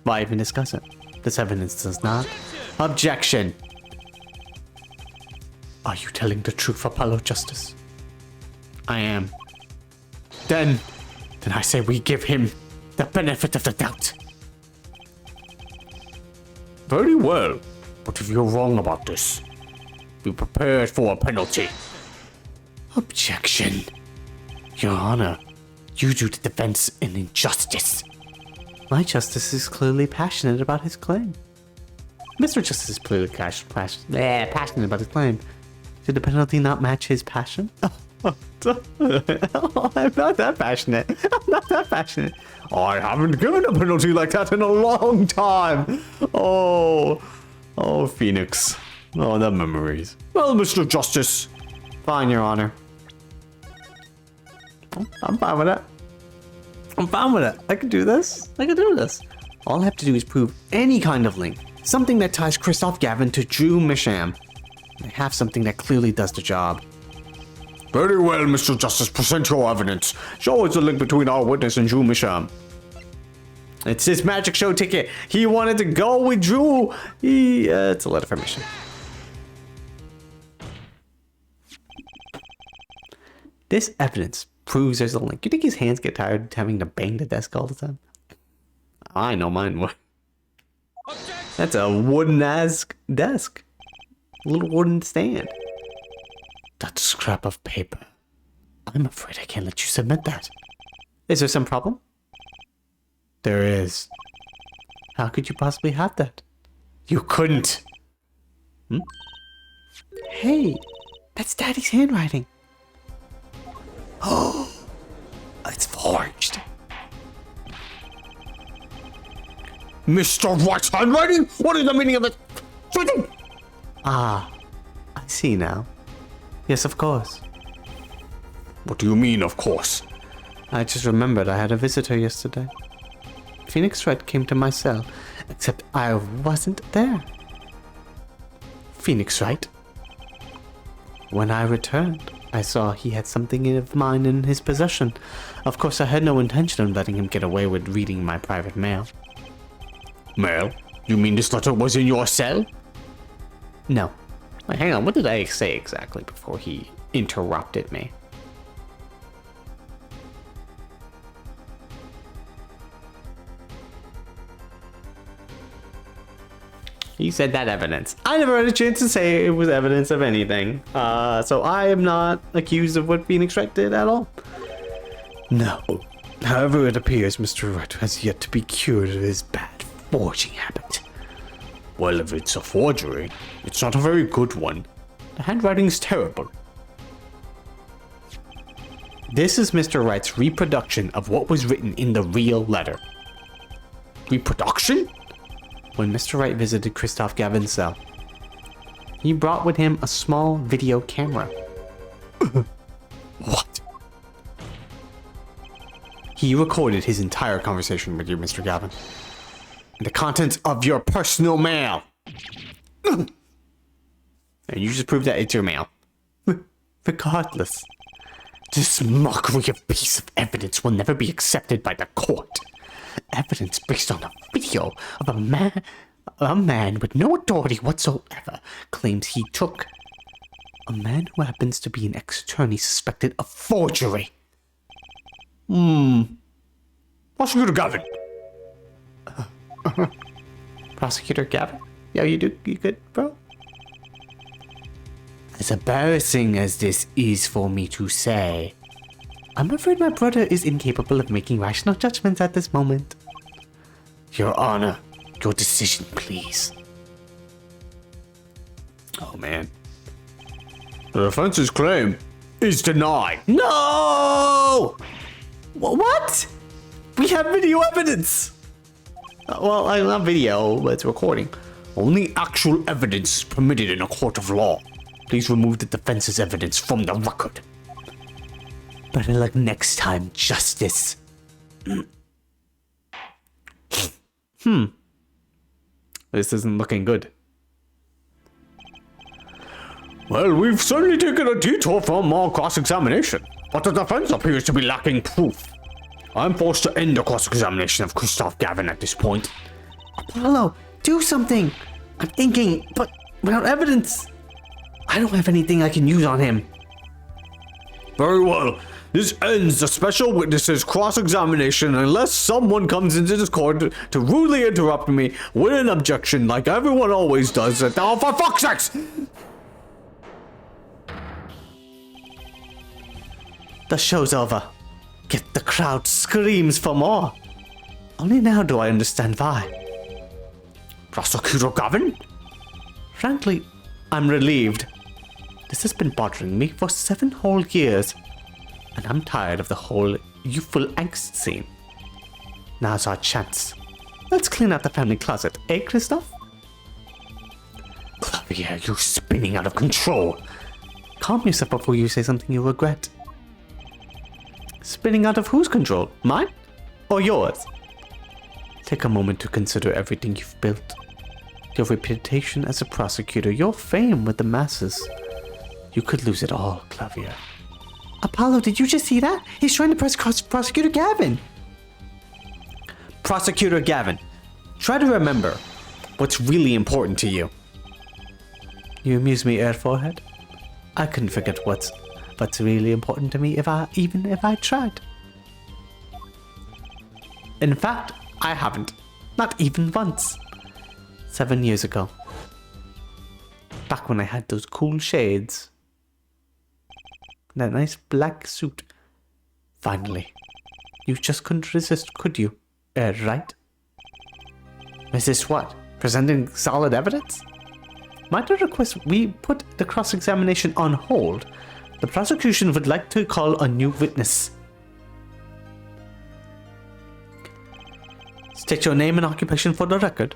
Why even discuss it? This evidence does not. Objection! Are you telling the truth, Apollo Justice? I am. Then I say we give him the benefit of the doubt. Very well, but if you're wrong about this, be prepared for a penalty. Objection. Your Honor, you do the defense an injustice. My Justice is clearly passionate about his claim. Mr. Justice is clearly passionate about his claim. Did the penalty not match his passion? I'm not that passionate. I'm not that passionate. I haven't given a penalty like that in a long time. Oh, Phoenix. Oh, the memories. Well, Mr. Justice. Fine, Your Honor. I'm fine with it. I'm fine with it. I can do this. All I have to do is prove any kind of link. Something that ties Christoph Gavin to Drew Misham. I have something that clearly does the job. Very well, Mr. Justice. Present your evidence. Show us the link between our witness and Drew Misham. It's his magic show ticket. He wanted to go with Drew. It's a letter from Misham. This evidence proves there's a link. You think his hands get tired of having to bang the desk all the time? I know mine would. That's a wooden-ass desk. A little wooden stand. That scrap of paper. I'm afraid I can't let you submit that. Is there some problem? There is. How could you possibly have that? You couldn't. Hey, that's Daddy's handwriting. Oh, it's forged. Mr. Wright's handwriting? What is the meaning of it? Ah, I see now. Yes, of course. What do you mean, of course? I just remembered I had a visitor yesterday. Phoenix Wright came to my cell, except I wasn't there. Phoenix Wright? When I returned, I saw he had something of mine in his possession. Of course, I had no intention of letting him get away with reading my private mail. Mail? You mean this letter was in your cell? No. Wait, hang on, what did I say exactly before he interrupted me? He said that evidence. I never had a chance to say it was evidence of anything. So I am not accused of what Phoenix Wright did at all. No. However, it appears Mr. Wright has yet to be cured of his bad forging habit. Well, if it's a forgery, it's not a very good one. The handwriting's terrible. This is Mr. Wright's reproduction of what was written in the real letter. Reproduction? When Mr. Wright visited Christoph Gavin's cell, he brought with him a small video camera. What? He recorded his entire conversation with you, Mr. Gavin. The contents of your personal mail. And you just proved that it's your mail. Regardless, this mockery of piece of evidence will never be accepted by the court. Evidence based on a video of a man with no authority whatsoever claims he took. A man who happens to be an ex-attorney suspected of forgery. Prosecutor Gavin. Prosecutor Gavin? Yeah, you good, bro? As embarrassing as this is for me to say, I'm afraid my brother is incapable of making rational judgments at this moment. Your Honor, your decision, please. Oh, man. The defense's claim is denied. No! What? We have video evidence. Well, not video, but it's recording. Only actual evidence is permitted in a court of law. Please remove the defense's evidence from the record. Better luck next time, Justice. This isn't looking good. Well, we've certainly taken a detour from our cross-examination, but the defense appears to be lacking proof. I'm forced to end the cross-examination of Christoph Gavin at this point. Apollo, do something! I'm thinking, but without evidence. I don't have anything I can use on him. Very well. This ends the special witness's cross-examination unless someone comes into this court to rudely interrupt me with an objection like everyone always does. Oh, for fuck's sakes! The show's over. Yet the crowd screams for more. Only now do I understand why. Prosecutor Gavin? Frankly, I'm relieved. This has been bothering me for 7 whole years. And I'm tired of the whole youthful angst scene. Now's our chance. Let's clean out the family closet, eh, Christoph? Clavier, you're spinning out of control. Calm yourself before you say something you'll regret. Spinning out of whose control? Mine? Or yours? Take a moment to consider everything you've built. Your reputation as a prosecutor, your fame with the masses. You could lose it all, Clavier. Apollo, did you just see that? He's trying to press Prosecutor Gavin. Prosecutor Gavin, try to remember what's really important to you. You amuse me, Airforehead. I couldn't forget what's really important to me if I tried. In fact, I haven't. Not even once. 7 years ago. Back when I had those cool shades. That nice black suit. Finally. You just couldn't resist, could you? Right? Resist what? Presenting solid evidence? Might I request we put the cross-examination on hold? The prosecution would like to call a new witness. State your name and occupation for the record.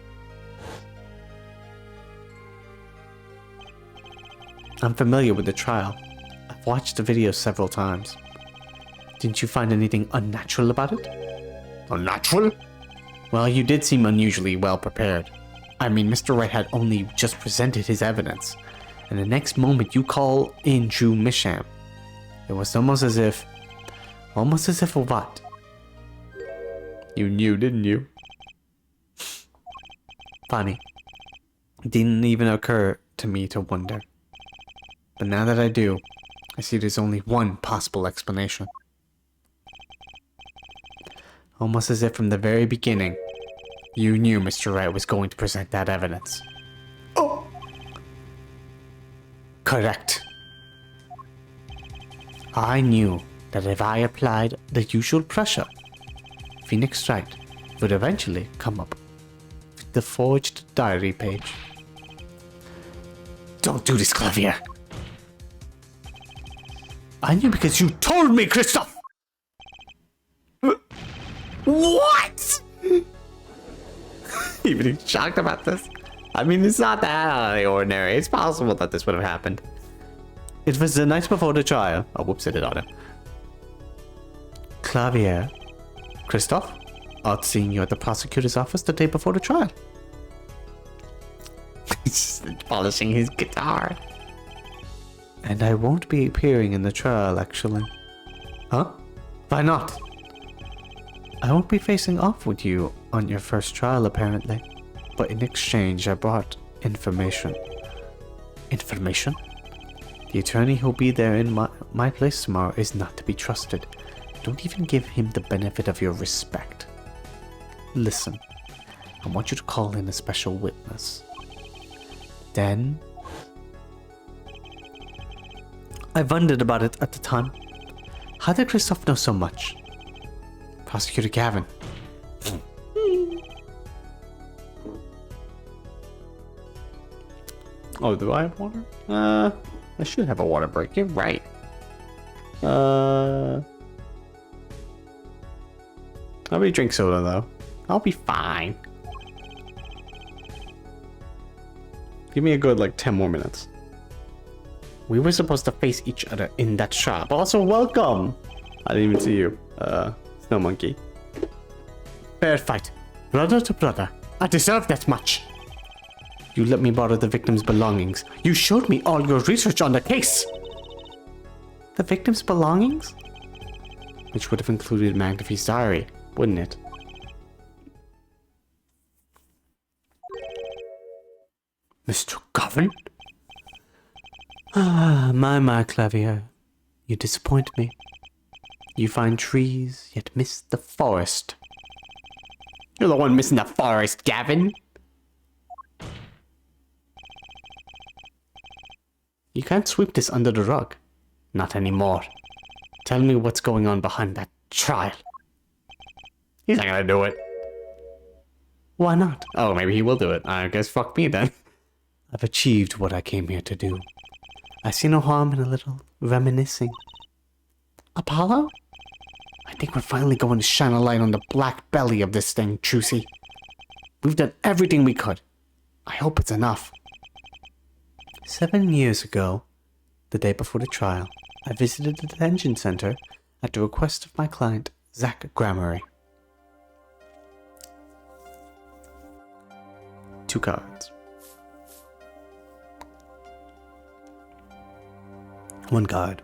I'm familiar with the trial. I've watched the video several times. Didn't you find anything unnatural about it? Unnatural? Well, you did seem unusually well prepared. I mean, Mr. Wright had only just presented his evidence, and the next moment you call in Drew Misham. It was almost as if what? You knew, didn't you? Funny. It didn't even occur to me to wonder. But now that I do, I see there's only one possible explanation. Almost as if from the very beginning, you knew Mr. Wright was going to present that evidence. Oh! Correct. I knew that if I applied the usual pressure, Phoenix Wright would eventually come up with the forged diary page. Don't do this, Clavier. I knew because you told me, Christoph! What? Even shocked about this. I mean, it's not that out of the ordinary. It's possible that this would have happened. It was the night before the trial. Oh, whoops, I did on it. Clavier. Christoph, I'd seen you at the prosecutor's office the day before the trial. He's just polishing his guitar. And I won't be appearing in the trial, actually. Huh? Why not? I won't be facing off with you on your first trial, apparently. But in exchange, I brought information. Information? The attorney who'll be there in my place tomorrow is not to be trusted. Don't even give him the benefit of your respect. Listen, I want you to call in a special witness. Then... I wondered about it at the time. How did Christoph know so much? Prosecutor Gavin. Oh, do I have water? I should have a water break. You're right. I'll be drink soda though. I'll be fine. Give me a good like 10 more minutes. We were supposed to face each other in that shop. Also, welcome. I didn't even see you. Snow monkey. Fair fight. Brother to brother. I deserve that much. You let me borrow the victim's belongings. You showed me all your research on the case. The victim's belongings? which would have included McAfee's diary, wouldn't it? Mr. Govan? Ah, my, Clavier. You disappoint me. You find trees, yet miss the forest. You're the one missing the forest, Gavin. You can't sweep this under the rug. Not anymore. Tell me what's going on behind that trial. He's not gonna do it. Why not? Oh, maybe he will do it. I guess fuck me then. I've achieved what I came here to do. I see no harm in a little reminiscing. Apollo? I think we're finally going to shine a light on the black belly of this thing, Trucy. We've done everything we could. I hope it's enough. 7 years ago, the day before the trial, I visited the detention center at the request of my client, Zach Gramarye. 2 cards. 1 card.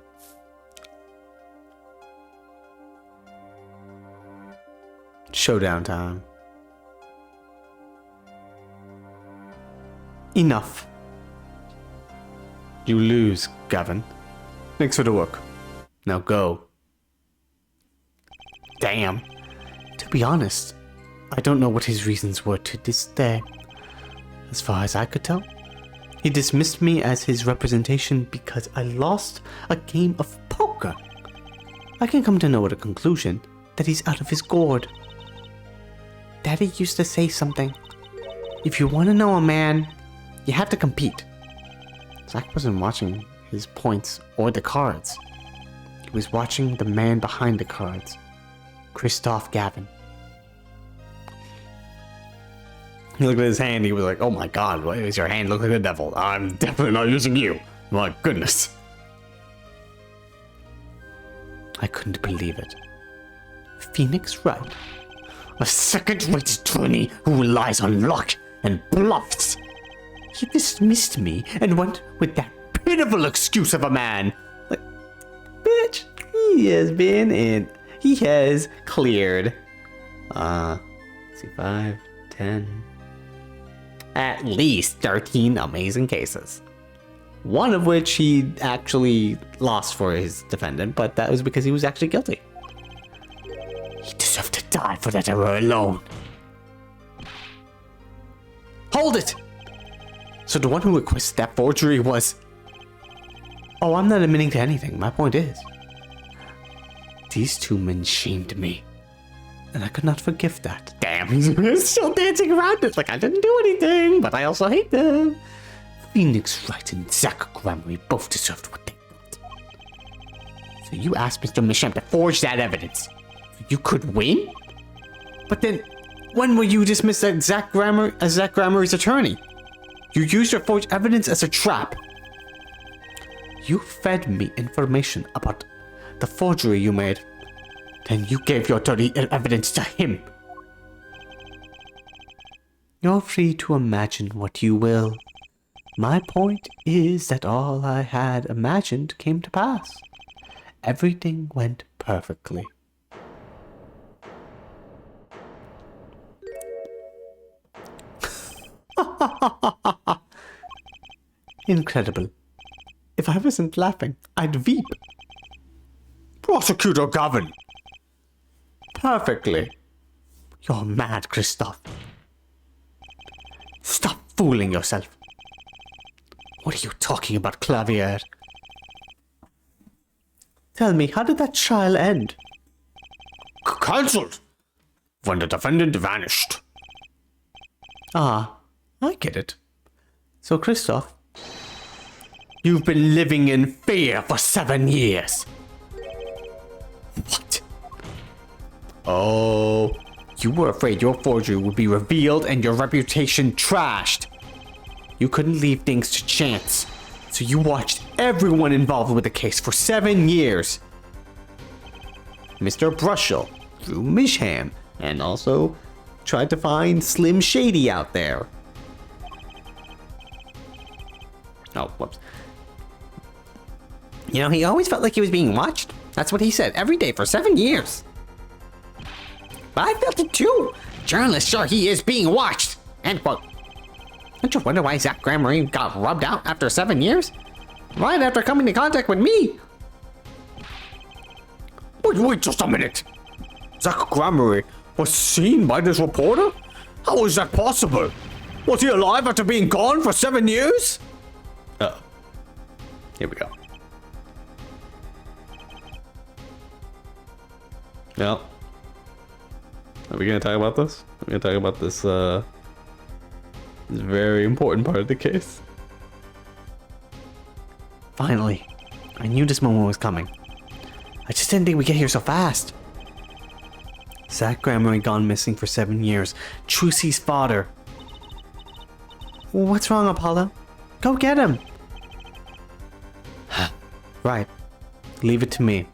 Showdown time. Enough. You lose, Gavin. Thanks for the work. Now go. Damn. To be honest, I don't know what his reasons were to this day. As far as I could tell, he dismissed me as his representation because I lost a game of poker. I can come to know at a conclusion that he's out of his gourd. Daddy used to say something. If you want to know a man, you have to compete. Zach wasn't watching his points or the cards. He was watching the man behind the cards, Christoph Gavin. He looked at his hand, he was like, oh my god, why does your hand look like the devil? I'm definitely not using you. My goodness. I couldn't believe it. Phoenix Wright. A second-rate attorney who relies on luck and bluffs. He dismissed me and went with that pitiful excuse of a man. Like, bitch, he has been in. He has cleared. See, 5, 10. At least 13 amazing cases. One of which he actually lost for his defendant, but that was because he was actually guilty. He deserved to die for that error alone. Hold it! So the one who requested that forgery was... Oh, I'm not admitting to anything. My point is... These 2 men shamed me. And I could not forgive that. Damn, he's still dancing around it like I didn't do anything, but I also hate them. Phoenix Wright and Zach Gramarye both deserved what they got. So you asked Mr. Misham to forge that evidence. You could win? But then, when will you dismiss that Zach Gramarye's attorney? You used your forged evidence as a trap. You fed me information about the forgery you made. Then you gave your dirty evidence to him. You're free to imagine what you will. My point is that all I had imagined came to pass. Everything went perfectly. Incredible. If I wasn't laughing, I'd weep. Prosecutor Gavin. Perfectly. You're mad, Christoph. Stop fooling yourself. What are you talking about, Clavier? Tell me, how did that trial end? Cancelled. When the defendant vanished. Ah, I get it. So, Christoph, you've been living in fear for 7 years. What? Oh, you were afraid your forgery would be revealed and your reputation trashed. You couldn't leave things to chance, so you watched everyone involved with the case for 7 years. Mr. Brushel, Drew Misham, and also tried to find Slim Shady out there. Oh, whoops. You know, he always felt like he was being watched. That's what he said every day for 7 years. But I felt it too. Journalist sure he is being watched. End quote. Don't you wonder why Zach Gramarine got rubbed out after 7 years? Right after coming in contact with me. Wait just a minute. Zach Gramarine was seen by this reporter? How is that possible? Was he alive after being gone for 7 years? Uh-oh. Here we go. Well, are we going to talk about this? We're going to talk about this, this very important part of the case. Finally. I knew this moment was coming. I just didn't think we'd get here so fast. Zach Gramarine gone missing for 7 years. Trucy's father. What's wrong, Apollo? Go get him. Right. Leave it to me.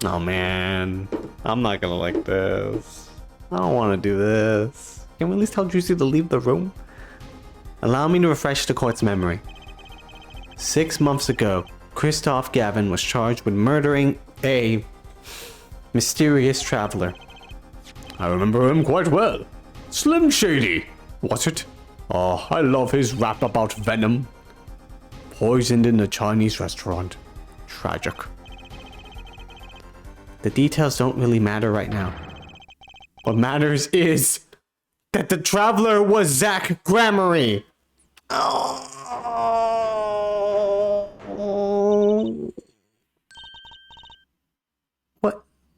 Oh man. I'm not gonna like this. I don't want to do this. Can we at least tell Trucy to leave the room? Allow me to refresh the court's memory. 6 months ago, Christoph Gavin was charged with murdering a mysterious traveler. I remember him quite well. Slim Shady, was it? Oh, I love his rap about venom. Poisoned in a Chinese restaurant. Tragic. The details don't really matter right now. What matters is that the traveler was Zach Gramarine.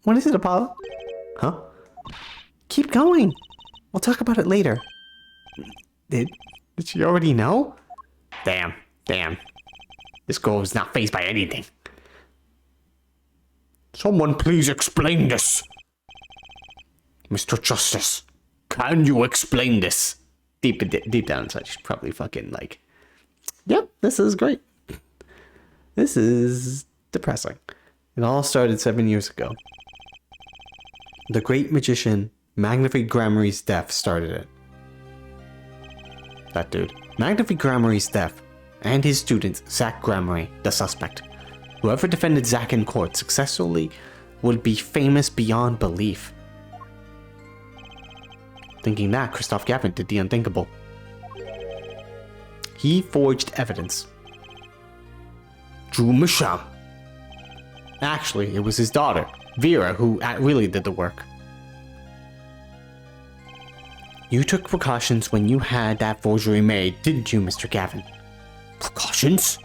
What is it, Apollo? Huh? Keep going. We'll talk about it later. Did she already know? Damn. This girl is not fazed by anything. Someone please explain this. Mr. Justice, can you explain this? Deep down inside, she's probably fucking like, yep, this is great. This is depressing. It all started 7 years ago. The great magician Magnifique Grammary's death started it. That dude. Magnifique Grammary's death, and his student, Zach Gramary, the suspect. Whoever defended Zach in court successfully would be famous beyond belief. Thinking that, Christoph Gavin did the unthinkable. He forged evidence. Drew Misham. Actually, it was his daughter, Vera, who really did the work. You took precautions when you had that forgery made, didn't you, Mr. Gavin? Precautions?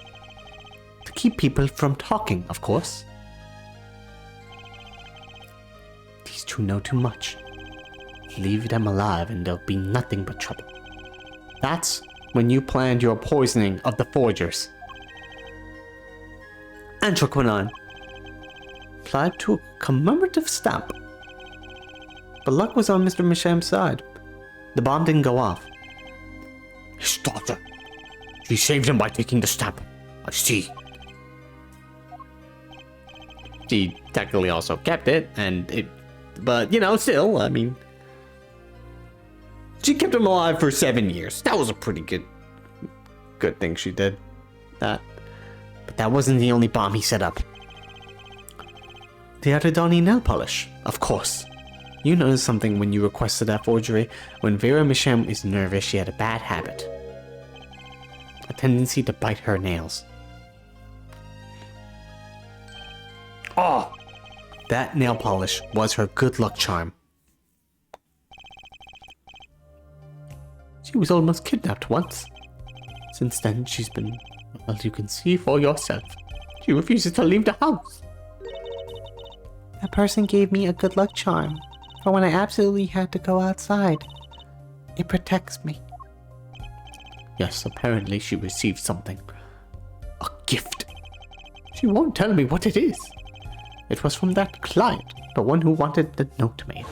To keep people from talking, of course. These two know too much. Leave them alive and there'll be nothing but trouble. That's when you planned your poisoning of the forgers. Antraquinone. Applied to a commemorative stamp. But luck was on Mr. Misham's side. The bomb didn't go off. His daughter. She saved him by taking the stamp. I see. She technically also kept it, but you know, still, I mean, she kept him alive for 7 years. That was a pretty good thing she did. But that wasn't the only bomb he set up. The Adidani nail polish, of course. You noticed something when you requested that forgery. When Vera Misham is nervous, she had a bad habit. A tendency to bite her nails. Oh! That nail polish was her good luck charm. She was almost kidnapped once. Since then, she's been, well, you can see for yourself. She refuses to leave the house. That person gave me a good luck charm for when I absolutely had to go outside. It protects me. Yes, apparently she received something. A gift. She won't tell me what it is. It was from that client, the one who wanted the note made.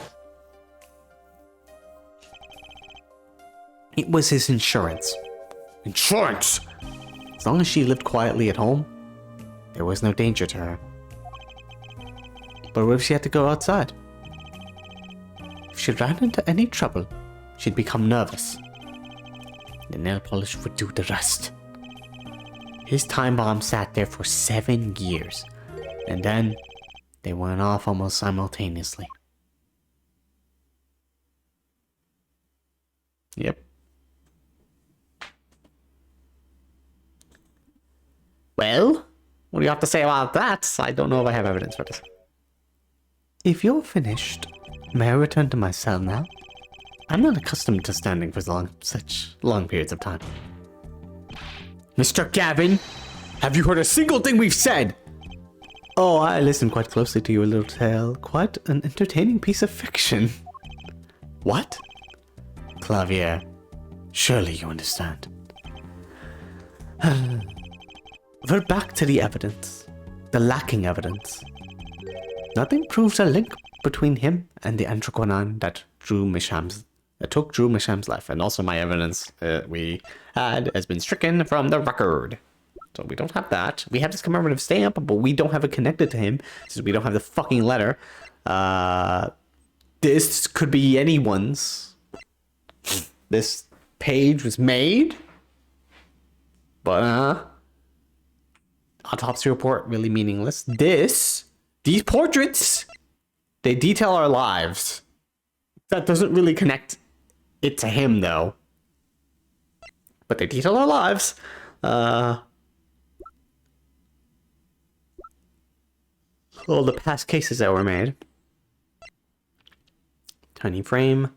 It was his insurance. Insurance? As long as she lived quietly at home, there was no danger to her. But what if she had to go outside? If she ran into any trouble, she'd become nervous. The nail polish would do the rest. His time bomb sat there for 7 years. And then they went off almost simultaneously. Yep. Well, what do you have to say about that? I don't know if I have evidence for this. If you're finished, may I return to my cell now? I'm not accustomed to standing for such long periods of time. Mr. Gavin, have you heard a single thing we've said? Oh, I listened quite closely to your little tale. Quite an entertaining piece of fiction. What? Clavier, surely you understand. We're back to the evidence. The lacking evidence. Nothing proves a link between him and the Anthraquinine that took Drew Misham's life. And also my evidence we had has been stricken from the record. So we don't have that. We have this commemorative stamp, but we don't have it connected to him, since we don't have the fucking letter. This could be anyone's. This page was made, but autopsy report really meaningless. These portraits, they detail our lives. That doesn't really connect it to him though. But they detail our lives. All the past cases that were made. Tiny frame.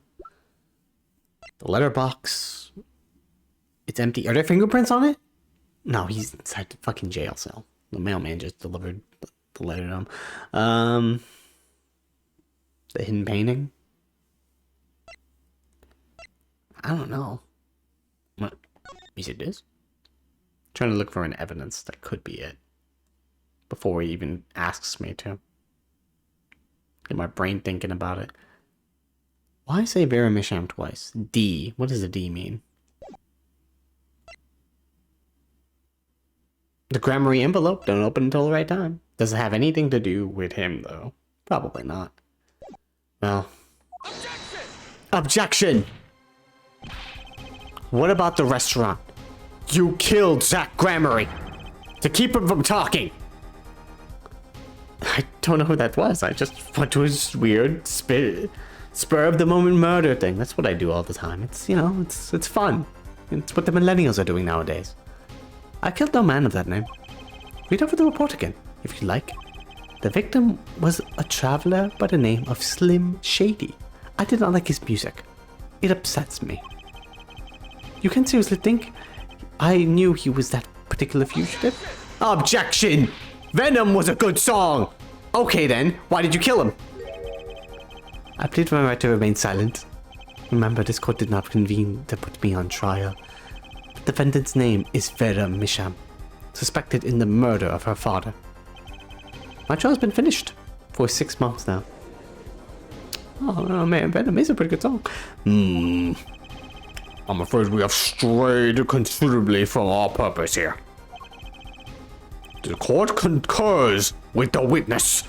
The letterbox. It's empty. Are there fingerprints on it? No, he's inside the fucking jail cell. The mailman just delivered the letter to him. The hidden painting. I don't know. What? Is it this? Trying to look for an evidence that could be it. Before he even asks me to. Get my brain thinking about it. Why say Vera Misham twice? D. What does the D mean? The Gramarye envelope. Don't open until the right time. Does it have anything to do with him, though? Probably not. Well. Objection! What about the restaurant? You killed Zach Gramarye to keep him from talking. I don't know who that was. I just went to his weird spur of the moment murder thing. That's what I do all the time. It's, you know, it's fun. It's what the millennials are doing nowadays. I killed no man of that name. Read over the report again, if you like. The victim was a traveler by the name of Slim Shady. I did not like his music. It upsets me. You can seriously think I knew he was that particular fugitive? Objection! Venom was a good song! Okay then, why did you kill him? I plead for my right to remain silent. Remember, this court did not convene to put me on trial. The defendant's name is Vera Misham, suspected in the murder of her father. My trial's been finished for 6 months now. Oh man, Venom is a pretty good song. I'm afraid we have strayed considerably from our purpose here. The court concurs with the witness.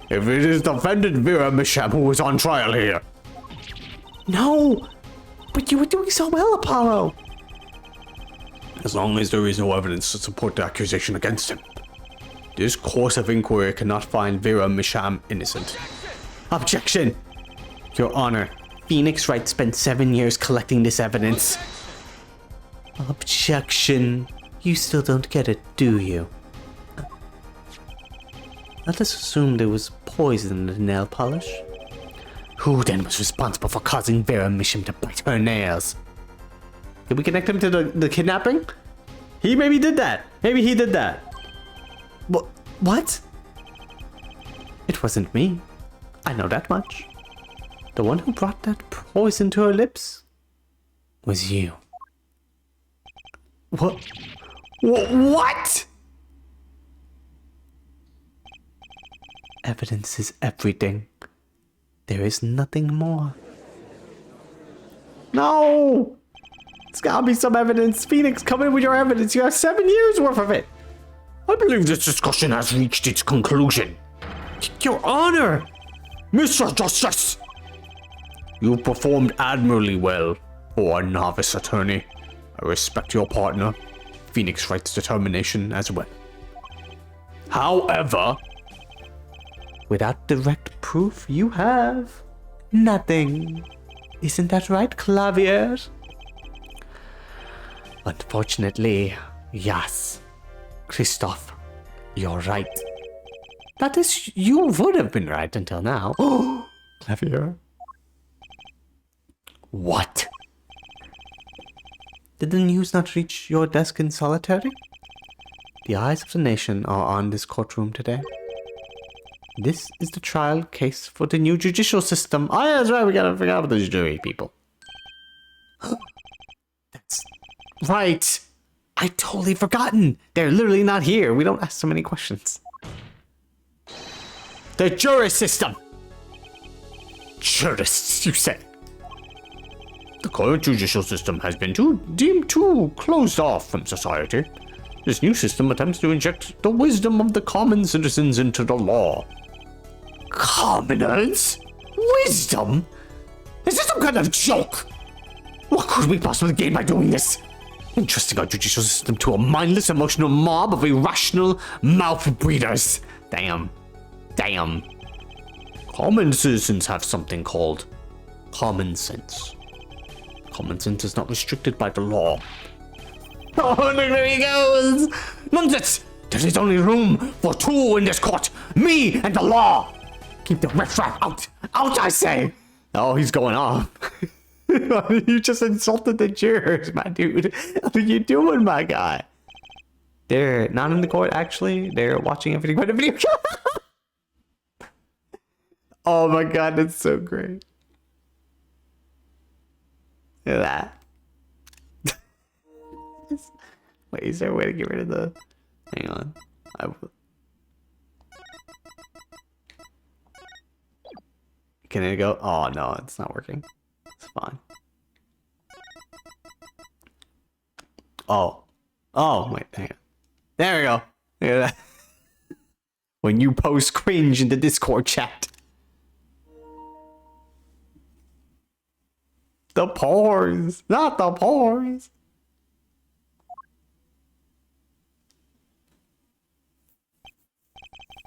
If it is defendant Vera Misham who is on trial here. No! But you were doing so well, Apollo! As long as there is no evidence to support the accusation against him. This course of inquiry cannot find Vera Misham innocent. Objection! Your Honor, Phoenix Wright spent 7 years collecting this evidence. Objection. You still don't get it, do you? Let us assume there was poison in the nail polish. Who then was responsible for causing Vera Misham to bite her nails? Did we connect him to the kidnapping? He maybe did that. Maybe he did that. What? It wasn't me. I know that much. The one who brought that poison to her lips was you. What? Evidence is everything. There is nothing more. No! It's gotta be some evidence. Phoenix, come in with your evidence. You have 7 years worth of it. I believe this discussion has reached its conclusion. Your Honor! Mr. Justice! You performed admirably well for a novice attorney. I respect your partner, Phoenix Wright's determination as well. However, without direct proof, you have nothing. Isn't that right, Clavier? Unfortunately, yes. Christoph, you're right. That is, you would have been right until now. Oh, Clavier. What? Did the news not reach your desk in solitary? The eyes of the nation are on this courtroom today. This is the trial case for the new judicial system. Oh yeah, that's right, we gotta figure out those jury people. That's right. I totally forgotten. They're literally not here. We don't ask so many questions. The jury system. Jurists, you say? the current judicial system has been deemed too closed off from society. This new system attempts to inject the wisdom of the common citizens into the law. Commoners? Wisdom? Is this some kind of joke? What could we possibly gain by doing this? Entrusting our judicial system to a mindless, emotional mob of irrational mouth breeders. Damn. Damn. Common citizens have something called common sense. Common sense is not restricted by the law. Oh, there he goes! Nonsense! There is only room for two in this court. Me and the law! Keep the riffraff out! Out, I say! Oh, he's going off. You just insulted the jurors, my dude. What are you doing, my guy? They're not in the court, actually. They're watching everything but a video. Oh my god, that's so great. Look at that. Wait, is there a way to get rid of the... Hang on. Can it go? Oh no, it's not working. It's fine. Oh, wait, hang on. There we go. Look at that. When you post cringe in the Discord chat. The pores, not the pores.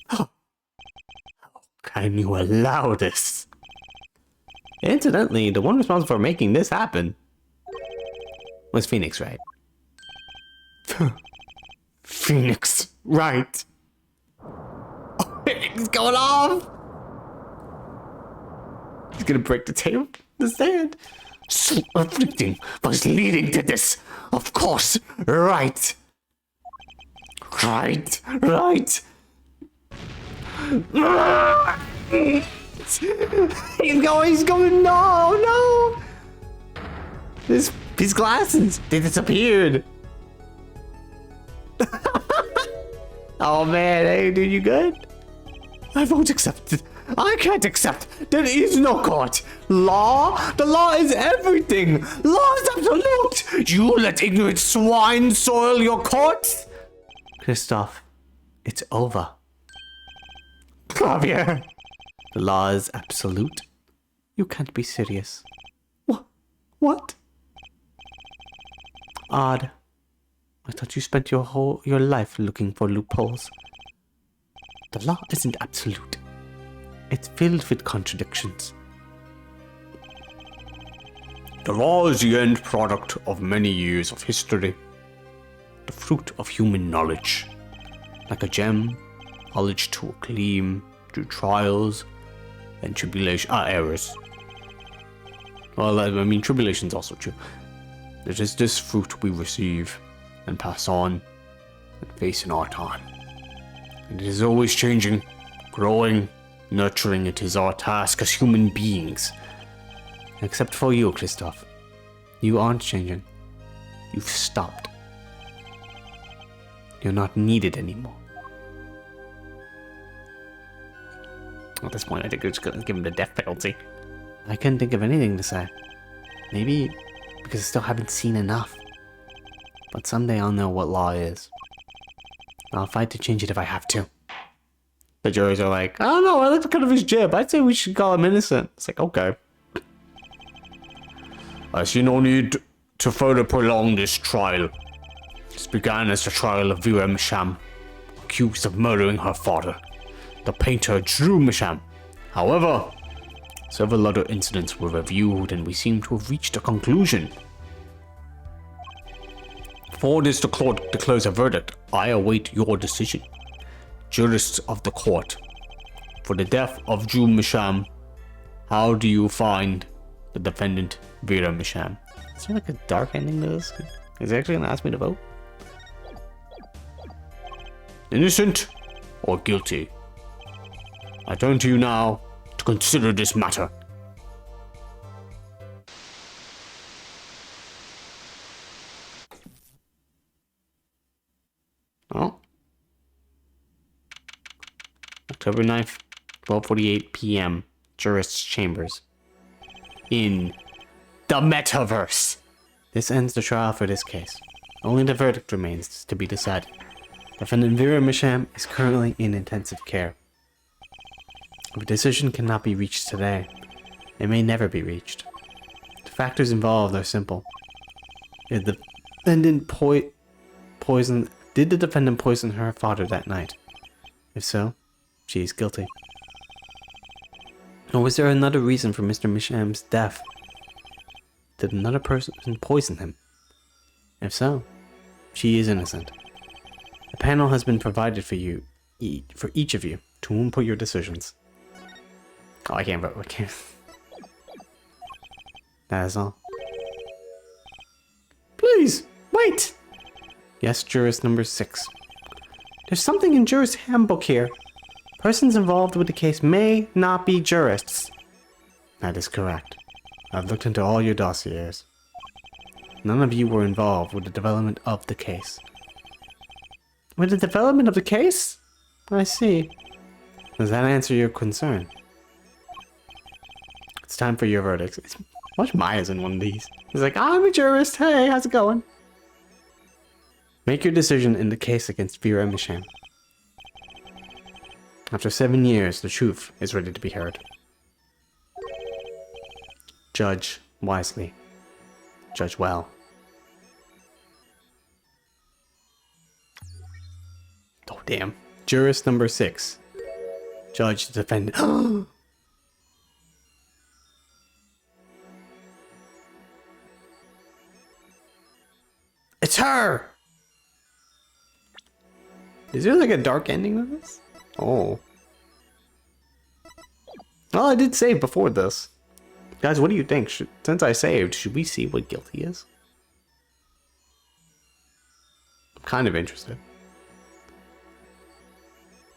How can you allow this? Incidentally, the one responsible for making this happen was Phoenix Wright. Phoenix Wright. Oh, it's going off. He's gonna break the table, the stand. Self-inflicting was leading to this. Of course, right. Right. He's going, no. His glasses, they disappeared. Oh man, hey dude, you good? I won't accept it. I can't accept. There is no court. Law? The law is everything. Law is absolute. You let ignorant swine soil your courts? Christoph, it's over. Javier. The law is absolute. You can't be serious. What? Odd. I thought you spent your life looking for loopholes. The law isn't absolute. It's filled with contradictions. The law is the end product of many years of history. The fruit of human knowledge. Like a gem, knowledge to acclaim through trials and errors. Well, I mean, tribulation's also true. It is this fruit we receive and pass on and face in our time. And it is always changing, growing, nurturing. It is our task as human beings. Except for you, Christoph. You aren't changing. You've stopped. You're not needed anymore. At this point, I think we're just gonna give him the death penalty. I couldn't think of anything to say. Maybe because I still haven't seen enough. But someday I'll know what law is. I'll fight to change it if I have to. The juries are like, I don't know, I like the cut of his jib. I'd say we should call him innocent. It's like, okay. I see no need to further prolong this trial. This began as the trial of Vera Misham, accused of murdering her father, the painter Drew Misham. However, several other incidents were reviewed and we seem to have reached a conclusion. Before this, the court declares a verdict. I await your decision. Jurists of the court, for the death of Drew Misham, how do you find the defendant Vera Misham? Is there like a dark ending to this? Is he actually gonna ask me to vote? Innocent or guilty? I turn to you now to consider this matter. Oh. October 9th, 12:48 p.m. Jurist's Chambers. In the Metaverse. This ends the trial for this case. Only the verdict remains to be decided. Defendant Vera Misham is currently in intensive care. If a decision cannot be reached today, it may never be reached. The factors involved are simple. Did the defendant poison her father that night? If so, she is guilty. Or was there another reason for Mr. Misham's death? Did another person poison him? If so, she is innocent. A panel has been provided for you, for each of you, to input your decisions. Oh, I can't vote. I can't. That is all. Please, wait! Yes, jurist number 6. There's something in jurist handbook here. Persons involved with the case may not be jurists. That is correct. I've looked into all your dossiers. None of you were involved with the development of the case. With the development of the case? I see. Does that answer your concern? It's time for your verdicts. Watch Maya's in one of these. He's like, I'm a jurist. Hey, how's it going? Make your decision in the case against Vera Misham. After 7 years, the truth is ready to be heard. Judge wisely. Judge well. Oh, damn. Jurist number 6. Judge the defendant. It's her! Is there like a dark ending to this? Oh. Well, I did save before this. Guys, what do you think? Since I saved, should we see what guilty is? I'm kind of interested.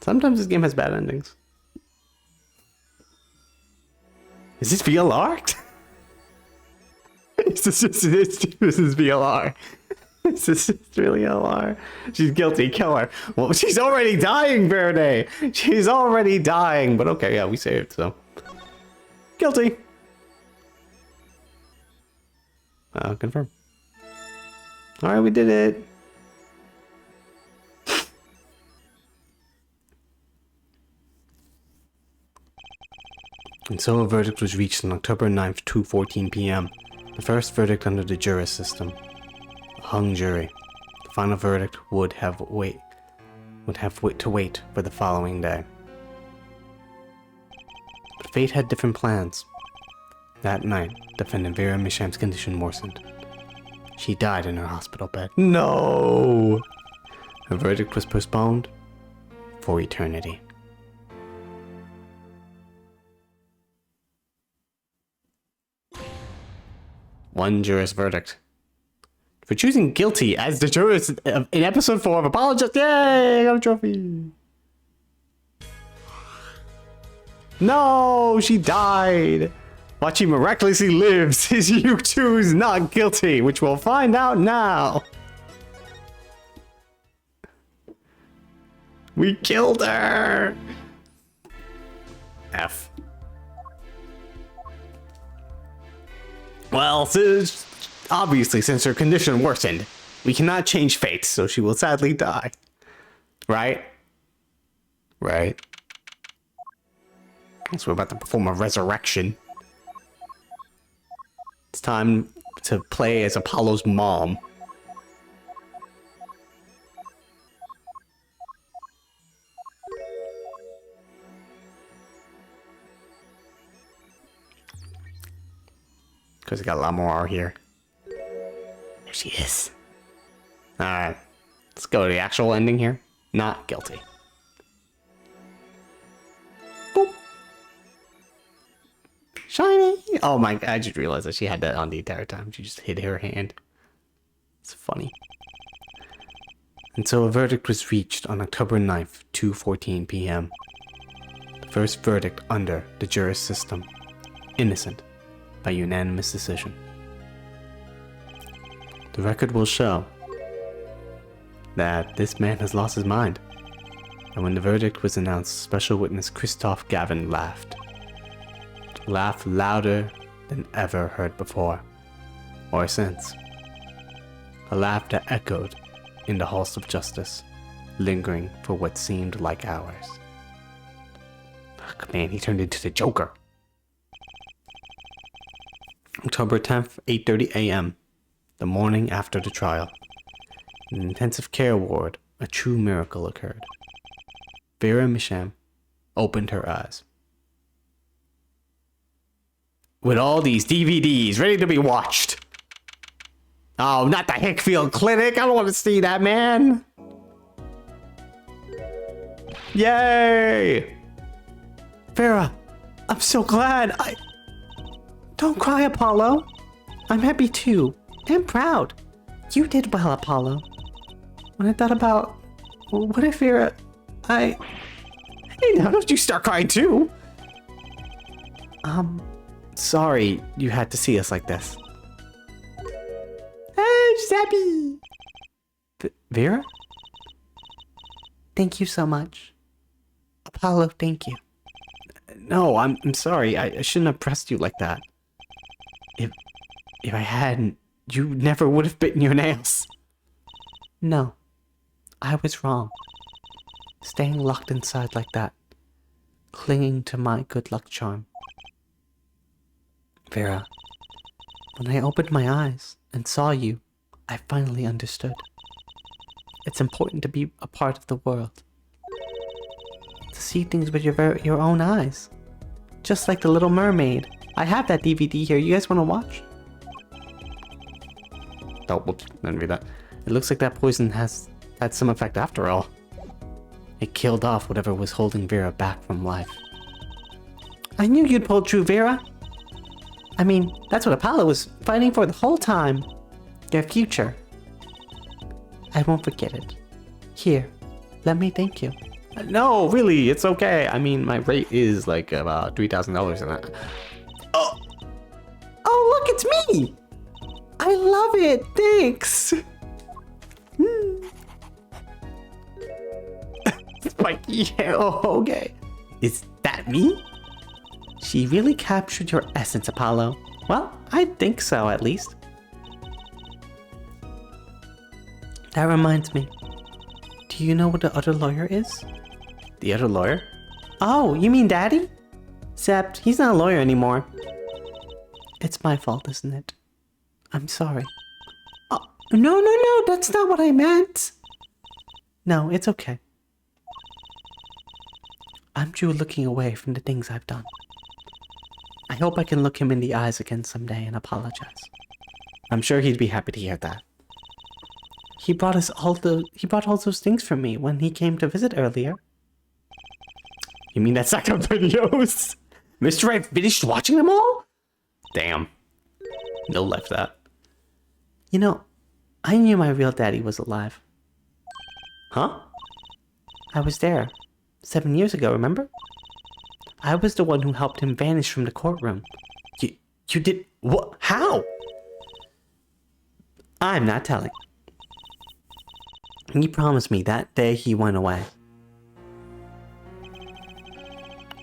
Sometimes this game has bad endings. Is this VLR? this is VLR. This is really LR. She's guilty. Kill her. Well, she's already dying, Verde. She's already dying. But okay, yeah, we saved, so. Guilty. Confirm. Alright, we did it. And so a verdict was reached on October 9th, 2:14 p.m. The first verdict under the jurist system. Hung jury. The final verdict would have to wait for the following day. But fate had different plans. That night, defendant Vera Misham's condition worsened. She died in her hospital bed. No! Her verdict was postponed for eternity. One jurist verdict. For choosing guilty as the jurist in episode 4 of Apologist. Yay! I got a trophy. No, she died. But she miraculously lives. You choose not guilty, which we'll find out now. We killed her. F. Well, obviously, since her condition worsened, we cannot change fate, so she will sadly die. Right? Right. Guess we're about to perform a resurrection. It's time to play as Apollo's mom. because we got a lot more out here. There she is. Alright. Let's go to the actual ending here. Not guilty. Boop. Shiny! Oh my god, I just realized that she had that on the entire time. She just hid her hand. It's funny. And so a verdict was reached on October 9th, 2:14 p.m. The first verdict under the juris system. Innocent by unanimous decision. The record will show that this man has lost his mind. And when the verdict was announced, special witness Christoph Gavin laughed. Laughed louder than ever heard before, or since. A laugh that echoed in the halls of justice, lingering for what seemed like hours. Fuck, man, he turned into the Joker. October 10th, 8:30 a.m., the morning after the trial. In an intensive care ward, a true miracle occurred. Vera Misham opened her eyes. With all these DVDs ready to be watched. Oh, not the Hickfield Clinic. I don't want to see that, man. Yay! Vera, I'm so glad. Don't cry, Apollo. I'm happy too, and proud. You did well, Apollo. When I thought about, what if Vera, Hey, now don't you start crying too. Sorry you had to see us like this. Hey, she's happy. Vera? Thank you so much. Apollo, thank you. No, I'm sorry. I shouldn't have pressed you like that. If I hadn't, you never would have bitten your nails. No, I was wrong. Staying locked inside like that. Clinging to my good luck charm. Vera, when I opened my eyes and saw you, I finally understood. It's important to be a part of the world. To see things with your own eyes. Just like the Little Mermaid. I have that DVD here. You guys want to watch? Oh, whoops, didn't read that. It looks like that poison has had some effect after all. It killed off whatever was holding Vera back from life. I knew you'd pull true, Vera. I mean, that's what Apollo was fighting for the whole time. Your future. I won't forget it. Here, let me thank you. No, really, it's okay. I mean, my rate is like about $3,000 in that. Oh, look, it's me! I love it, thanks! Like, yeah, okay. Is that me? She really captured your essence, Apollo. Well, I think so, at least. That reminds me. Do you know what the other lawyer is? The other lawyer? Oh, you mean Daddy? Except he's not a lawyer anymore. It's my fault, isn't it? I'm sorry. Oh, no, that's not what I meant. No, it's okay. I'm due looking away from the things I've done. I hope I can look him in the eyes again someday and apologize. I'm sure he'd be happy to hear that. He brought all those things for me when he came to visit earlier. You mean that stack of videos? Mr. I finished watching them all? Damn. No life that. You know, I knew my real daddy was alive. Huh? I was there 7 years ago, remember? I was the one who helped him vanish from the courtroom. You did what? How? I'm not telling. He promised me that day he went away.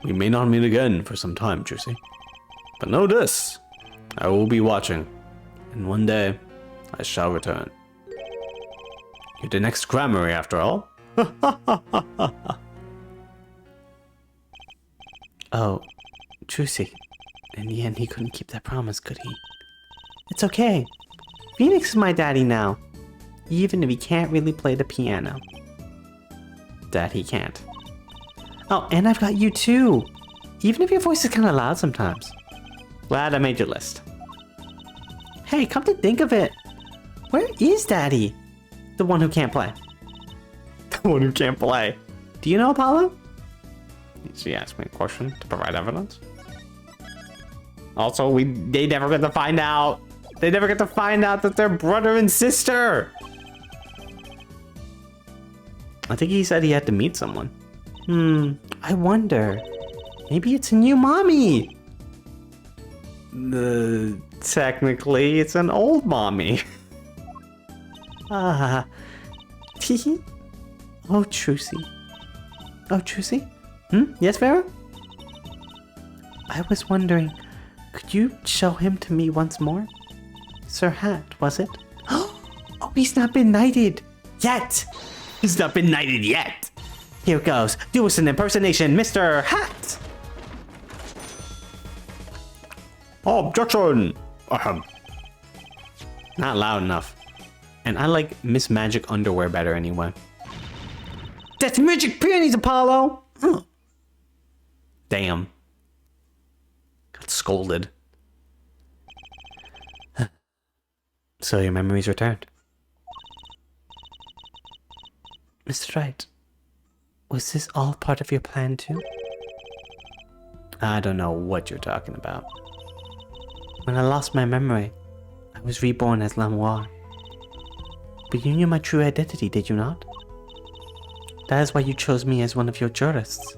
We may not meet again for some time, Juicy. But know this, I will be watching, and one day I shall return. You're the next Grammary after all. Oh, Juicy. In the end, he couldn't keep that promise, could he? It's okay. Phoenix is my daddy now. Even if he can't really play the piano. That he can't. Oh, and I've got you too. Even if your voice is kind of loud sometimes. Glad I made your list. Hey, come to think of it, where is Daddy? The one who can't play. The one who can't play. Do you know, Apollo? She asked me a question to provide evidence. Also, they never get to find out. They never get to find out that they're brother and sister. I think he said he had to meet someone. I wonder. Maybe it's a new mommy. Technically, it's an old mommy. Teehee. Oh, Trucy. Oh, Trucy? Yes, Vera? I was wondering, could you show him to me once more? Sir Hat, was it? Oh, he's not been knighted yet. He's not been knighted yet. Here goes. Do us an impersonation, Mr. Hat. Objection. Not loud enough. And I like Miss Magic underwear better anyway. That's magic panties, Apollo! Damn. Got scolded. So your memory's returned. Mr. Wright, was this all part of your plan too? I don't know what you're talking about. When I lost my memory, I was reborn as Lamoire. But you knew my true identity, did you not? That is why you chose me as one of your jurists.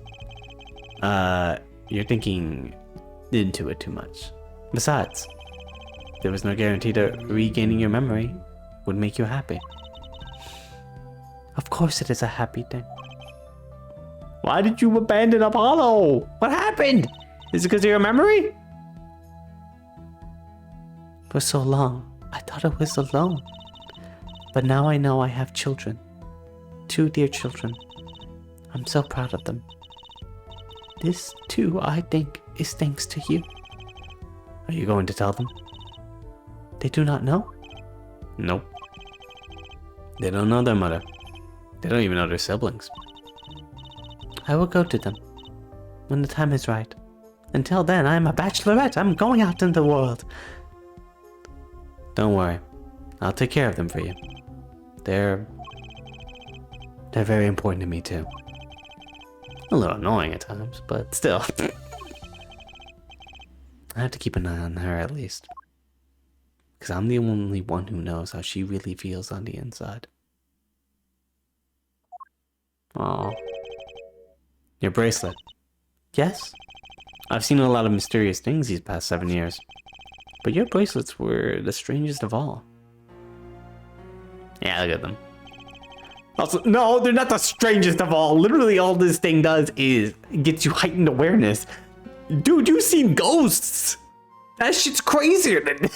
You're thinking into it too much. Besides, there was no guarantee that regaining your memory would make you happy. Of course it is a happy thing. Why did you abandon Apollo? What happened? Is it because of your memory? For so long, I thought I was alone. But now I know I have children. 2 dear children. I'm so proud of them. This, too, I think, is thanks to you. Are you going to tell them? They do not know? Nope. They don't know their mother. They don't even know their siblings. I will go to them when the time is right. Until then, I am a bachelorette. I'm going out in the world. Don't worry. I'll take care of them for you. They're very important to me too. A little annoying at times, but still. I have to keep an eye on her at least. Because I'm the only one who knows how she really feels on the inside. Aw. Your bracelet. Yes? I've seen a lot of mysterious things these past 7 years. But your bracelets were the strangest of all. Yeah, look at them. Also, no, they're not the strangest of all. Literally all this thing does is gets you heightened awareness. Dude, you've seen ghosts. That shit's crazier than...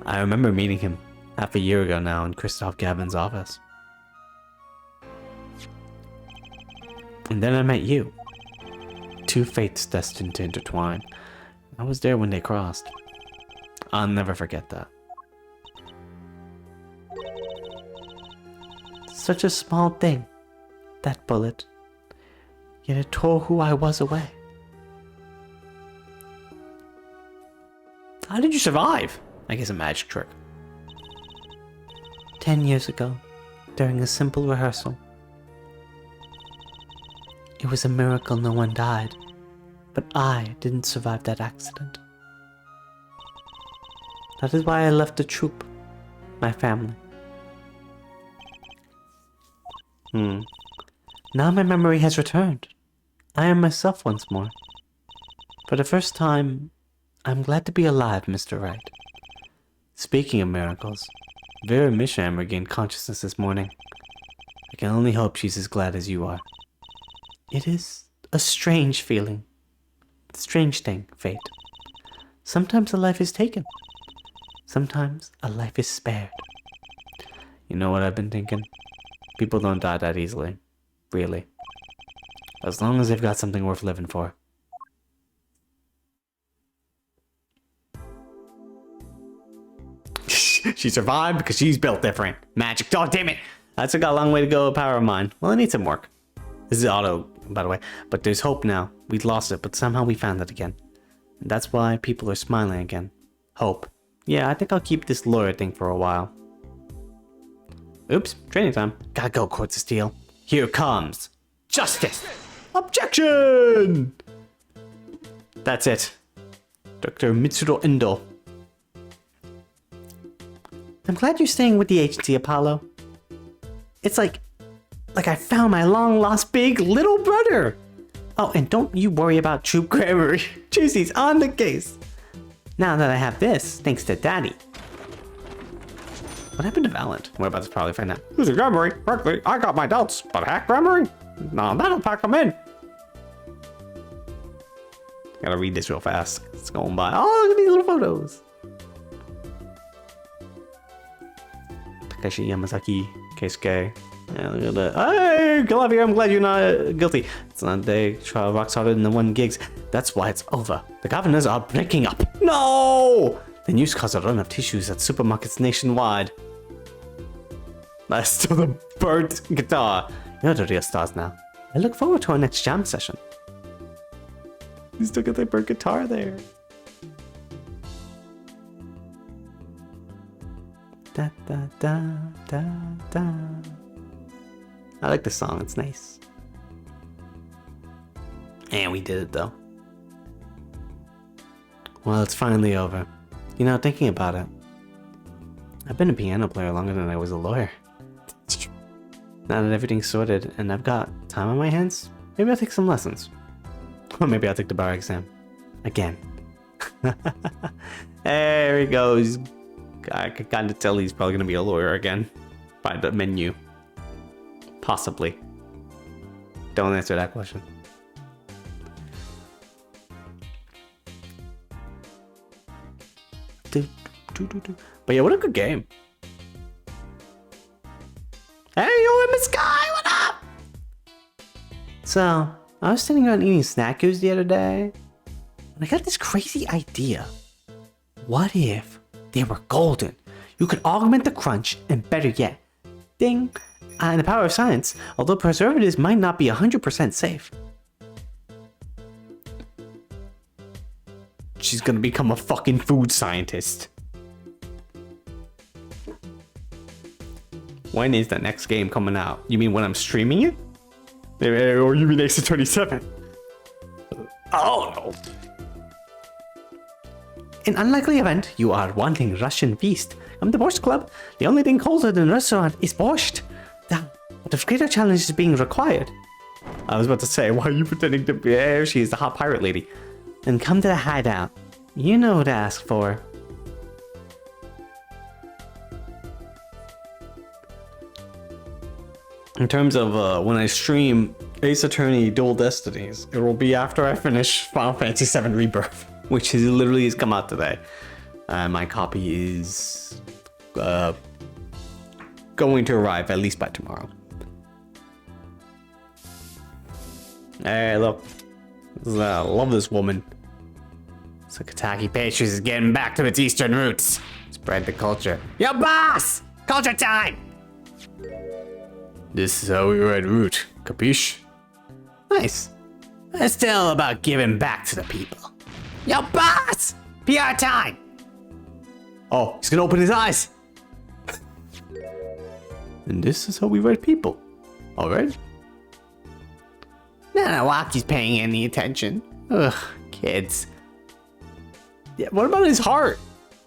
I remember meeting him half a year ago now in Christoph Gavin's office. And then I met you. 2 fates destined to intertwine. I was there when they crossed. I'll never forget that. Such a small thing, that bullet. Yet it tore who I was away. How did you survive? I guess a magic trick. 10 years ago, during a simple rehearsal. It was a miracle no one died, but I didn't survive that accident. That is why I left the troupe, my family. Now my memory has returned. I am myself once more. For the first time, I'm glad to be alive, Mr. Wright. Speaking of miracles, Vera Misham regained consciousness this morning. I can only hope she's as glad as you are. It is a strange feeling. Strange thing, fate. Sometimes a life is taken. Sometimes a life is spared. You know what I've been thinking? People don't die that easily. Really. As long as they've got something worth living for. She survived because she's built different. Magic. Oh, damn it. That's got a long way to go, power of mine. Well, I need some work. This is auto, by the way. But there's hope now. We'd lost it, but somehow we found it again. That's why people are smiling again. Hope. Yeah, I think I'll keep this lawyer thing for a while. Oops, training time. Gotta go, Courts of Steel. Here comes justice. Objection! That's it. Dr. Mitsuro Endo. I'm glad you're staying with the agency, Apollo. It's like I found my long-lost big little brother. Oh, and don't you worry about troop grammar. Juicy's on the case. Now that I have this, thanks to Daddy. What happened to Valent? We're about to probably find out. Who's a grammary? Frankly, I got my doubts, but hack grammary? No, that'll pack them in. Gotta read this real fast. It's going by. Oh, look at these little photos. Takeshi Yamazaki, Keisuke. Yeah, look at that. Hey, Calavier, I'm glad you're not guilty. It's not a day. Trial rocks harder than the 1 gigs. That's why it's over. The governors are breaking up. No! The news caused a run of tissues at supermarkets nationwide. That's still the burnt guitar. You're the real stars now. I look forward to our next jam session. You still got that burnt guitar there. Da da da da da. I like this song, it's nice. And we did it though. Well, it's finally over. You know, thinking about it, I've been a piano player longer than I was a lawyer. Now that everything's sorted and I've got time on my hands, maybe I'll take some lessons. Or maybe I'll take the bar exam. Again. There he goes. I could kind of tell he's probably going to be a lawyer again. By the menu. Possibly. Don't answer that question. But yeah, what a good game. Hey, yo, Miss Sky, what up? So, I was sitting around eating snackos the other day, and I got this crazy idea. What if they were golden? You could augment the crunch, and better yet, ding, and the power of science, although preservatives might not be 100% safe. She's gonna become a fucking food scientist. When is the next game coming out? You mean when I'm streaming it? Or you mean Ace of 27? Oh no. In unlikely event, you are wanting Russian feast. Come to Borscht Club. The only thing colder than restaurant is borscht. But if greater challenge is being required. I was about to say, why are you pretending to be? She is the hot pirate lady. Then come to the hideout. You know what to ask for. In terms of when I stream Ace Attorney Dual Destinies, it will be after I finish Final Fantasy VII Rebirth, which is literally has come out today. My copy is going to arrive at least by tomorrow. Hey, look. I love this woman. Sakataki Pastries is getting back to its eastern roots. Spread the culture. Yo, boss! Culture time! This is how we red root, capiche? Nice. It's still about giving back to the people. Yo, boss! PR time! Oh, he's gonna open his eyes. And this is how we red people. Alright? Nanawaki's paying any attention. Ugh, kids. Yeah, what about his heart?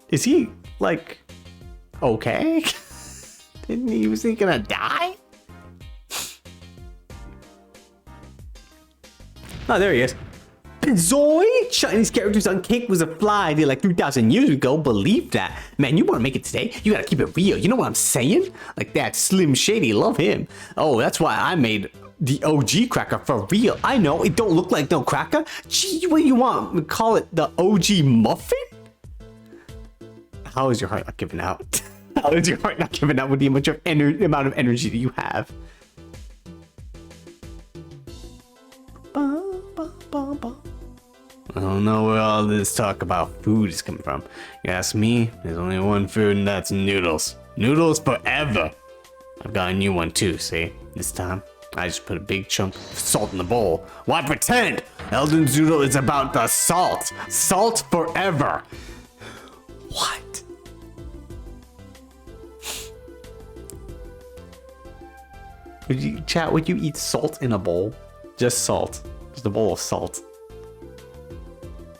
Is he, like, okay? Was he gonna die? Oh, there he is. Zoy! Chinese characters on cake was a fly idea like 3,000 years ago. Believe that. Man, you want to make it today? You gotta keep it real. You know what I'm saying? Like that Slim Shady, love him. Oh, that's why I made the OG cracker for real. I know, it don't look like no cracker. Gee, what do you want? Call it the OG muffin? How is your heart not giving out? How is your heart not giving out with the amount of energy that you have? I don't know where all this talk about food is coming from. You ask me, there's only one food and that's noodles. Noodles forever. I've got a new one too, see? This time, I just put a big chunk of salt in the bowl. Why pretend? Elden Zoodle is about the salt. Salt forever. What? Would you eat salt in a bowl? Just salt. Just a bowl of salt.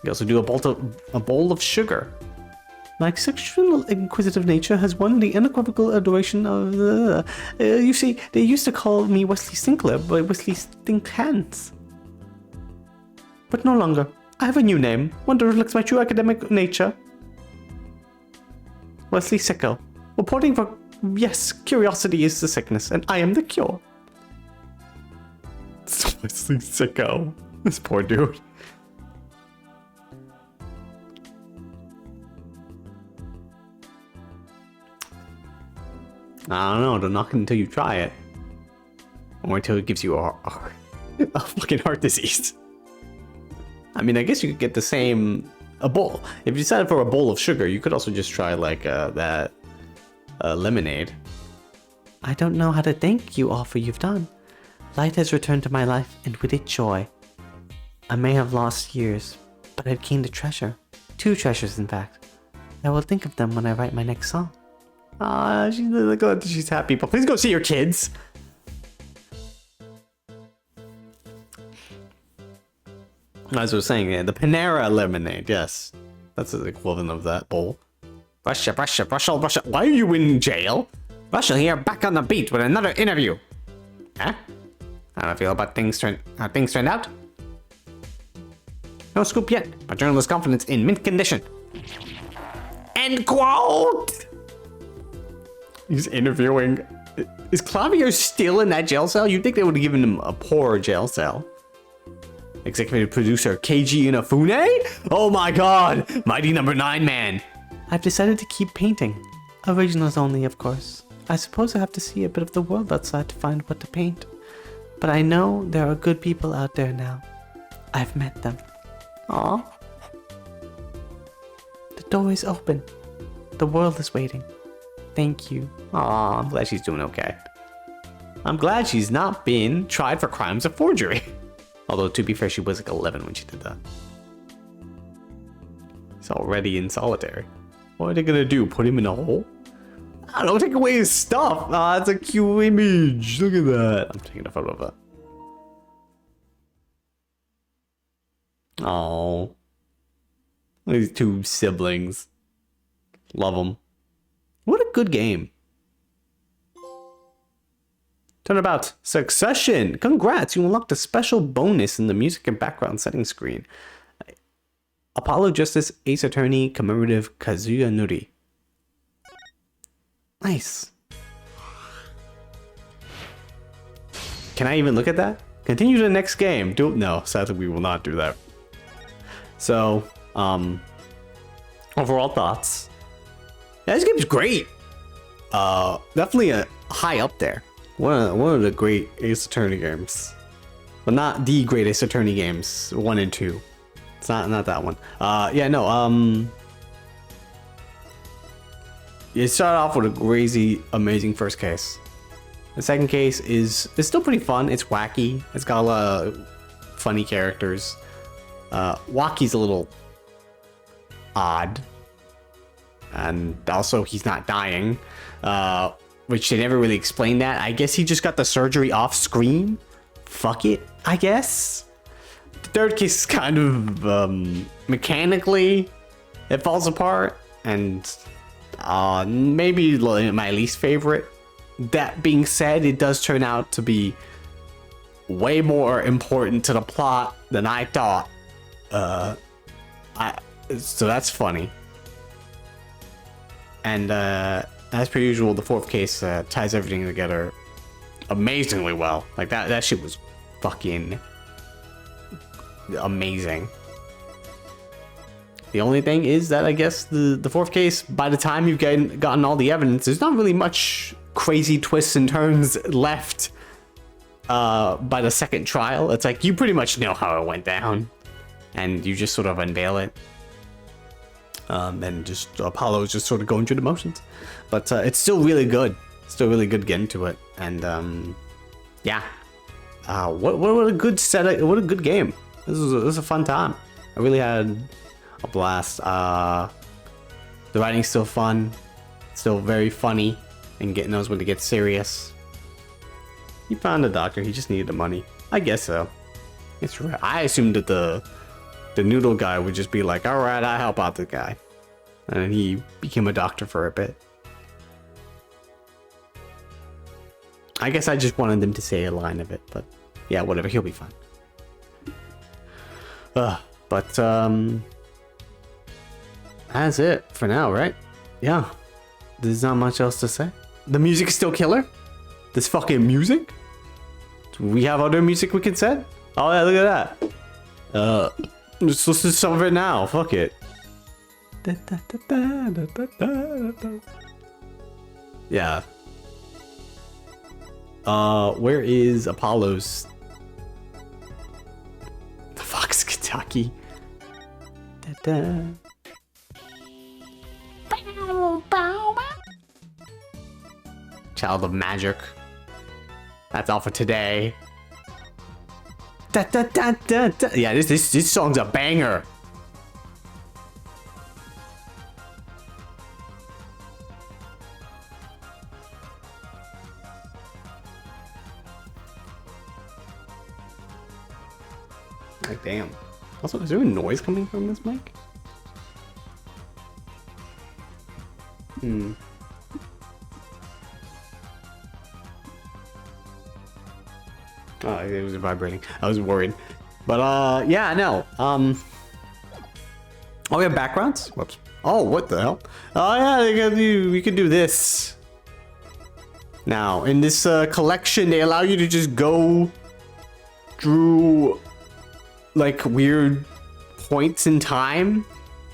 You also do a bowl of sugar. My sexual inquisitive nature has won the unequivocal adoration of the... you see, they used to call me Wesley Stinkler by Wesley Stinkhands. But no longer. I have a new name, one that reflects my true academic nature. Wesley Sicko. Reporting for... Yes, curiosity is the sickness, and I am the cure. Wesley Sicko. This poor dude. I don't know, don't knock it until you try it. Or until it gives you a fucking heart disease. I mean, I guess you could get the same... A bowl. If you decided for a bowl of sugar, you could also just try, like, that lemonade. I don't know how to thank you all for you've done. Light has returned to my life, and with it joy. I may have lost years, but I've gained a treasure. 2 treasures, in fact. I will think of them when I write my next song. Ah, she's happy, but please go see your kids. As I was saying, the Panera lemonade, yes. That's the equivalent of that bowl. Russia. Why are you in jail? Russia here, back on the beat with another interview. Huh? How do I feel about how things turned out? No scoop yet, but journalist confidence in mint condition. End quote! He's interviewing. Is Clavier still in that jail cell? You'd think they would have given him a poorer jail cell. Executive producer Keiji Inafune? Oh my god! Mighty number 9 man! I've decided to keep painting. Originals only, of course. I suppose I have to see a bit of the world outside to find what to paint. But I know there are good people out there now. I've met them. Aww. The door is open. The world is waiting. Thank you. Aw, I'm glad she's doing okay. I'm glad she's not been tried for crimes of forgery. Although, to be fair, she was like 11 when she did that. He's already in solitary. What are they gonna do? Put him in a hole? I don't know, take away his stuff. Ah, it's a cute image. Look at that. I'm taking a photo of that. Oh, these 2 siblings. Love them. What a good game. Turnabout. Succession. Congrats. You unlocked a special bonus in the music and background settings screen. Apollo Justice Ace Attorney Commemorative Kazuya Nuri. Nice. Can I even look at that? Continue to the next game. No, sadly we will not do that. So, overall thoughts. Yeah, this game's great. Definitely a high up there. One of the great Ace Attorney games, but not the great Ace Attorney games. 1 and 2. It's not that one. Yeah, no. You start off with a crazy, amazing first case. The second case is still pretty fun. It's wacky. It's got a lot of funny characters. Waki's a little odd. And also, he's not dying, which they never really explained that. I guess he just got the surgery off screen. Fuck it, I guess. The third case is kind of mechanically, it falls apart, and maybe my least favorite. That being said, it does turn out to be way more important to the plot than I thought. So that's funny. And as per usual, the fourth case ties everything together amazingly well. Like that shit was fucking amazing. The only thing is that I guess the fourth case, by the time you've gotten all the evidence, there's not really much crazy twists and turns left by the second trial. It's like you pretty much know how it went down, and you just sort of unveil it. And just Apollo's just sort of going through the motions, but it's still really good. Still really good getting to it, and yeah, What a good set. What a good game. This was a fun time. I really had a blast. The writing's still fun, still very funny, and knows when to get serious. He found a doctor. He just needed the money. I guess so. It's right. I assumed that the noodle guy would just be like, all right, I help out the guy, and then he became a doctor for a bit. I guess I just wanted them to say a line of it, but yeah, whatever. He'll be fine. But that's it for now, right? Yeah. There's not much else to say. The music's still killer. This fucking music. Do we have other music we can set? Oh yeah, look at that. Let's listen to some of it now. Fuck it. Yeah. Where is Apollo's? The Fox Kentucky. Child of Magic. That's all for today. Yeah, this song's a banger. Like, damn. Also, is there a noise coming from this mic? Oh, it was vibrating. I was worried. But, yeah, no. Oh, we have backgrounds? Whoops. Oh, what the hell? Oh, yeah, we can do this. Now, in this collection, they allow you to just go through, like, weird points in time,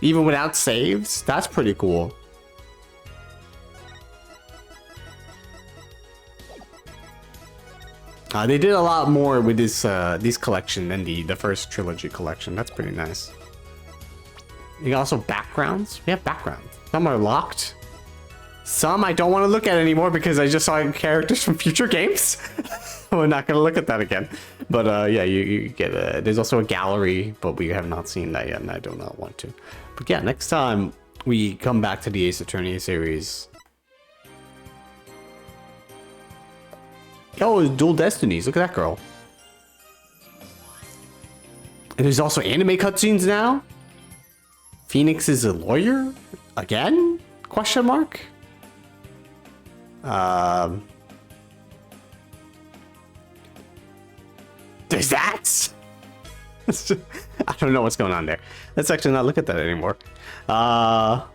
even without saves. That's pretty cool. They did a lot more with this collection than the first trilogy collection. That's pretty nice. You got also backgrounds. We have backgrounds. Some are locked. Some I don't want to look at anymore because I just saw characters from future games. We're not going to look at that again. But yeah, you get there's also a gallery, but we have not seen that yet, and I do not want to. But yeah, next time we come back to the Ace Attorney series. Oh, it's Dual Destinies. Look at that girl. And there's also anime cutscenes now. Phoenix is a lawyer? Again? Question mark? There's that? I don't know what's going on there. Let's actually not look at that anymore. But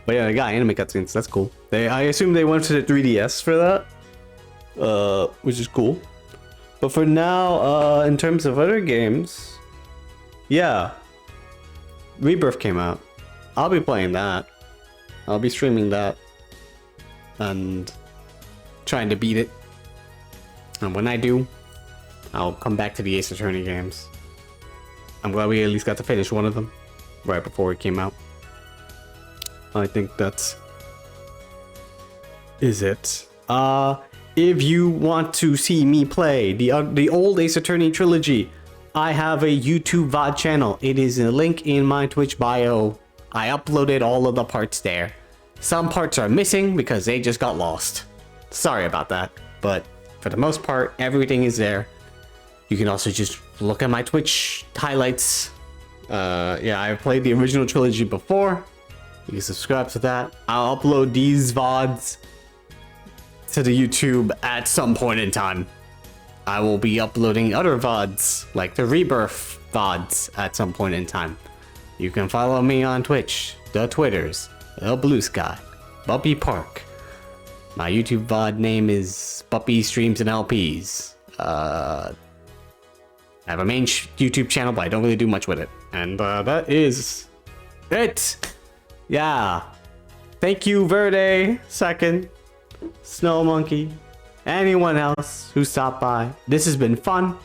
yeah, they got anime cutscenes. That's cool. I assume they went to the 3DS for that. Which is cool. But for now, in terms of other games, yeah, Rebirth came out. I'll be playing that. I'll be streaming that and trying to beat it. And when I do, I'll come back to the Ace Attorney games. I'm glad we at least got to finish one of them right before it came out. I think that's it. If you want to see me play the old Ace Attorney trilogy, I have a YouTube VOD channel. It is a link in my Twitch bio. I uploaded all of the parts there. Some parts are missing because they just got lost. Sorry about that, but for the most part, everything is there. You can also just look at my Twitch highlights. Yeah, I played the original trilogy before. You can subscribe to that. I'll upload these VODs to the YouTube at some point in time. I will be uploading other VODs, like the Rebirth VODs, at some point in time. You can follow me on Twitch, the Twitters, the Blue Sky, Buppy Park. My YouTube VOD name is BuppyStreams and LPs. I have a main YouTube channel, but I don't really do much with it. And that is it. Yeah. Thank you, Verde, second, Snow Monkey, anyone else who stopped by. This has been fun.